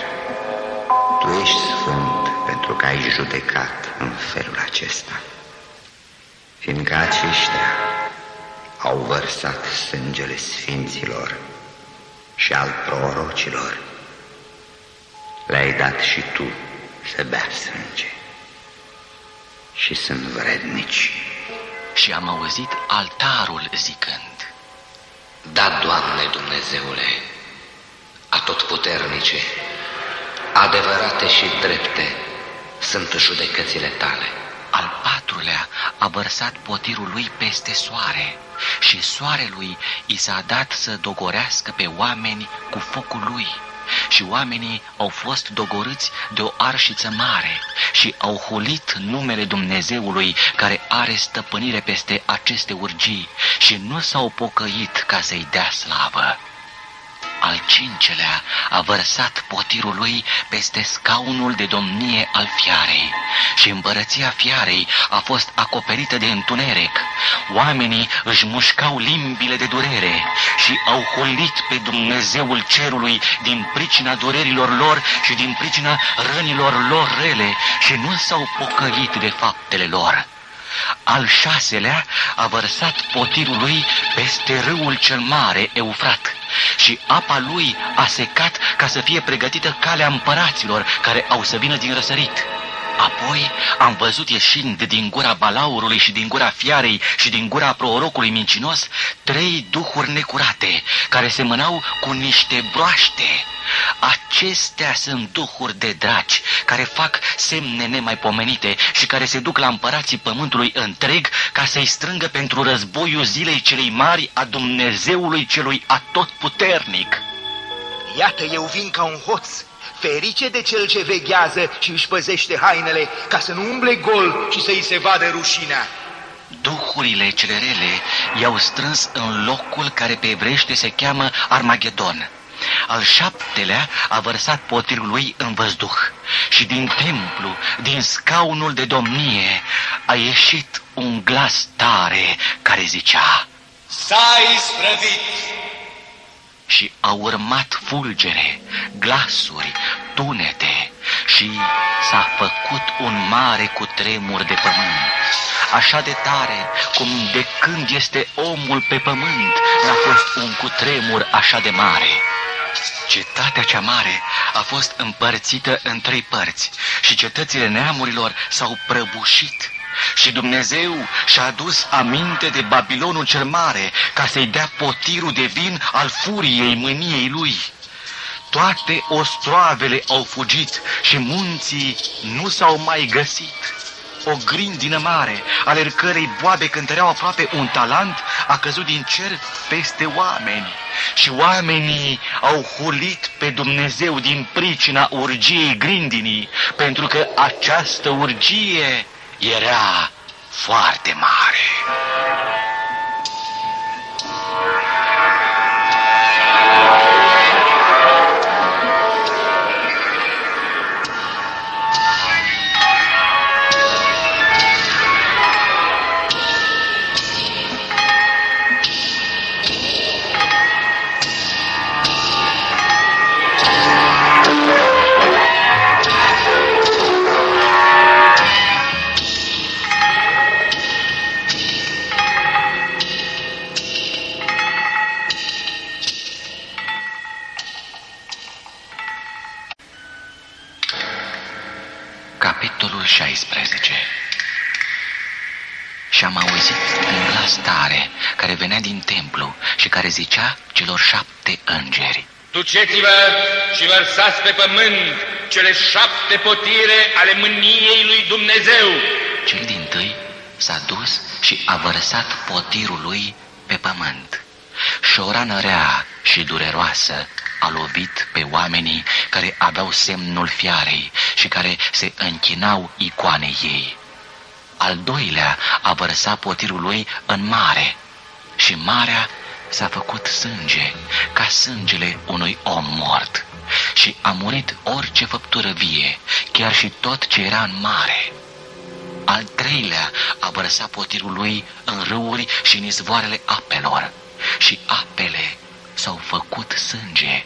Tu ești sfânt pentru că ai judecat în felul acesta, fiindcă aceștia au vărsat sângele sfinților și al prorocilor. Le-ai dat și Tu să bea sânge și sunt vrednici. Și am auzit altarul zicând: Da, Doamne Dumnezeule, atotputernice, adevărate și drepte sunt judecățile Tale. Al patrulea a vărsat potirul lui peste soare și soarelui i s-a dat să dogorească pe oameni cu focul lui. Și oamenii au fost dogorâți de o arșiță mare și au hulit numele Dumnezeului care are stăpânire peste aceste urgii și nu s-au pocăit ca să-i dea slavă. Al cincelea a vărsat potirul lui peste scaunul de domnie al fiarei și împărăția fiarei a fost acoperită de întuneric. Oamenii își mușcau limbile de durere și au hulit pe Dumnezeul cerului din pricina durerilor lor și din pricina rănilor lor rele și nu s-au pocăit de faptele lor. Al șaselea a vărsat potirul lui peste râul cel mare, Eufrat, și apa lui a secat ca să fie pregătită calea împăraților care au să vină din răsărit. Apoi am văzut ieșind din gura balaurului și din gura fiarei și din gura prorocului mincinos 3 duhuri necurate, care semănau cu niște broaște. Acestea sunt duhuri de draci, care fac semne nemaipomenite și care se duc la împărații pământului întreg ca să-i strângă pentru războiul zilei celei mari a Dumnezeului celui atotputernic. Iată, eu vin ca un hoț. Ferice de cel ce veghează și își păzește hainele, ca să nu umble gol și să-i se vadă rușinea. Duhurile cele rele i-au strâns în locul care pe evreiește se cheamă Armagedon. Al 7-lea a vărsat potirul lui în văzduh și din templu, din scaunul de domnie, a ieșit un glas tare care zicea: S-a isprăvit! Și au urmat fulgere, glasuri, tunete și s-a făcut un mare cutremur de pământ. Așa de tare cum de când este omul pe pământ n-a fost un cutremur așa de mare. Cetatea cea mare a fost împărțită în 3 părți și cetățile neamurilor s-au prăbușit. Și Dumnezeu și-a adus aminte de Babilonul cel mare ca să-i dea potirul de vin al furiei mâniei lui. Toate ostroavele au fugit și munții nu s-au mai găsit. O grindină mare, ale cărei boabe cântăreau aproape 1 talent, a căzut din cer peste oameni. Și oamenii au hulit pe Dumnezeu din pricina urgiei grindinii, pentru că această urgie era foarte mare. Și am auzit un glas tare care venea din templu și care zicea celor 7 îngeri: Duceți-vă și vărsați pe pământ cele 7 potire ale mâniei lui Dumnezeu. Cel dintâi s-a dus și a vărsat potirul lui pe pământ. Și o rană rea și dureroasă a lovit pe oamenii care aveau semnul fiarei și care se închinau icoanei ei. Al doilea a vărsat potirul lui în mare și marea s-a făcut sânge, ca sângele unui om mort, și a murit orice făptură vie, chiar și tot ce era în mare. Al treilea a vărsat potirul lui în râuri și în izvoarele apelor, și apele s-au făcut sânge.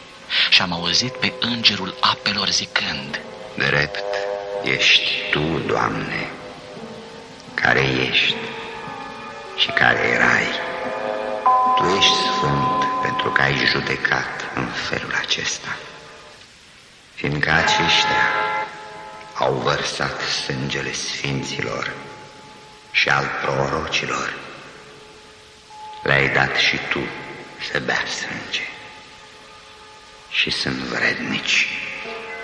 Și am auzit pe îngerul apelor zicând: Drept ești Tu, Doamne, care ești și care erai. Tu ești sfânt pentru că ai judecat în felul acesta, fiindcă aceștia au vărsat sângele sfinților și al prorocilor. Le-ai dat și Tu să bea sânge și sunt vrednici.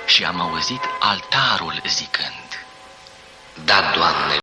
Și am auzit altarul zicând: Da, Doamne,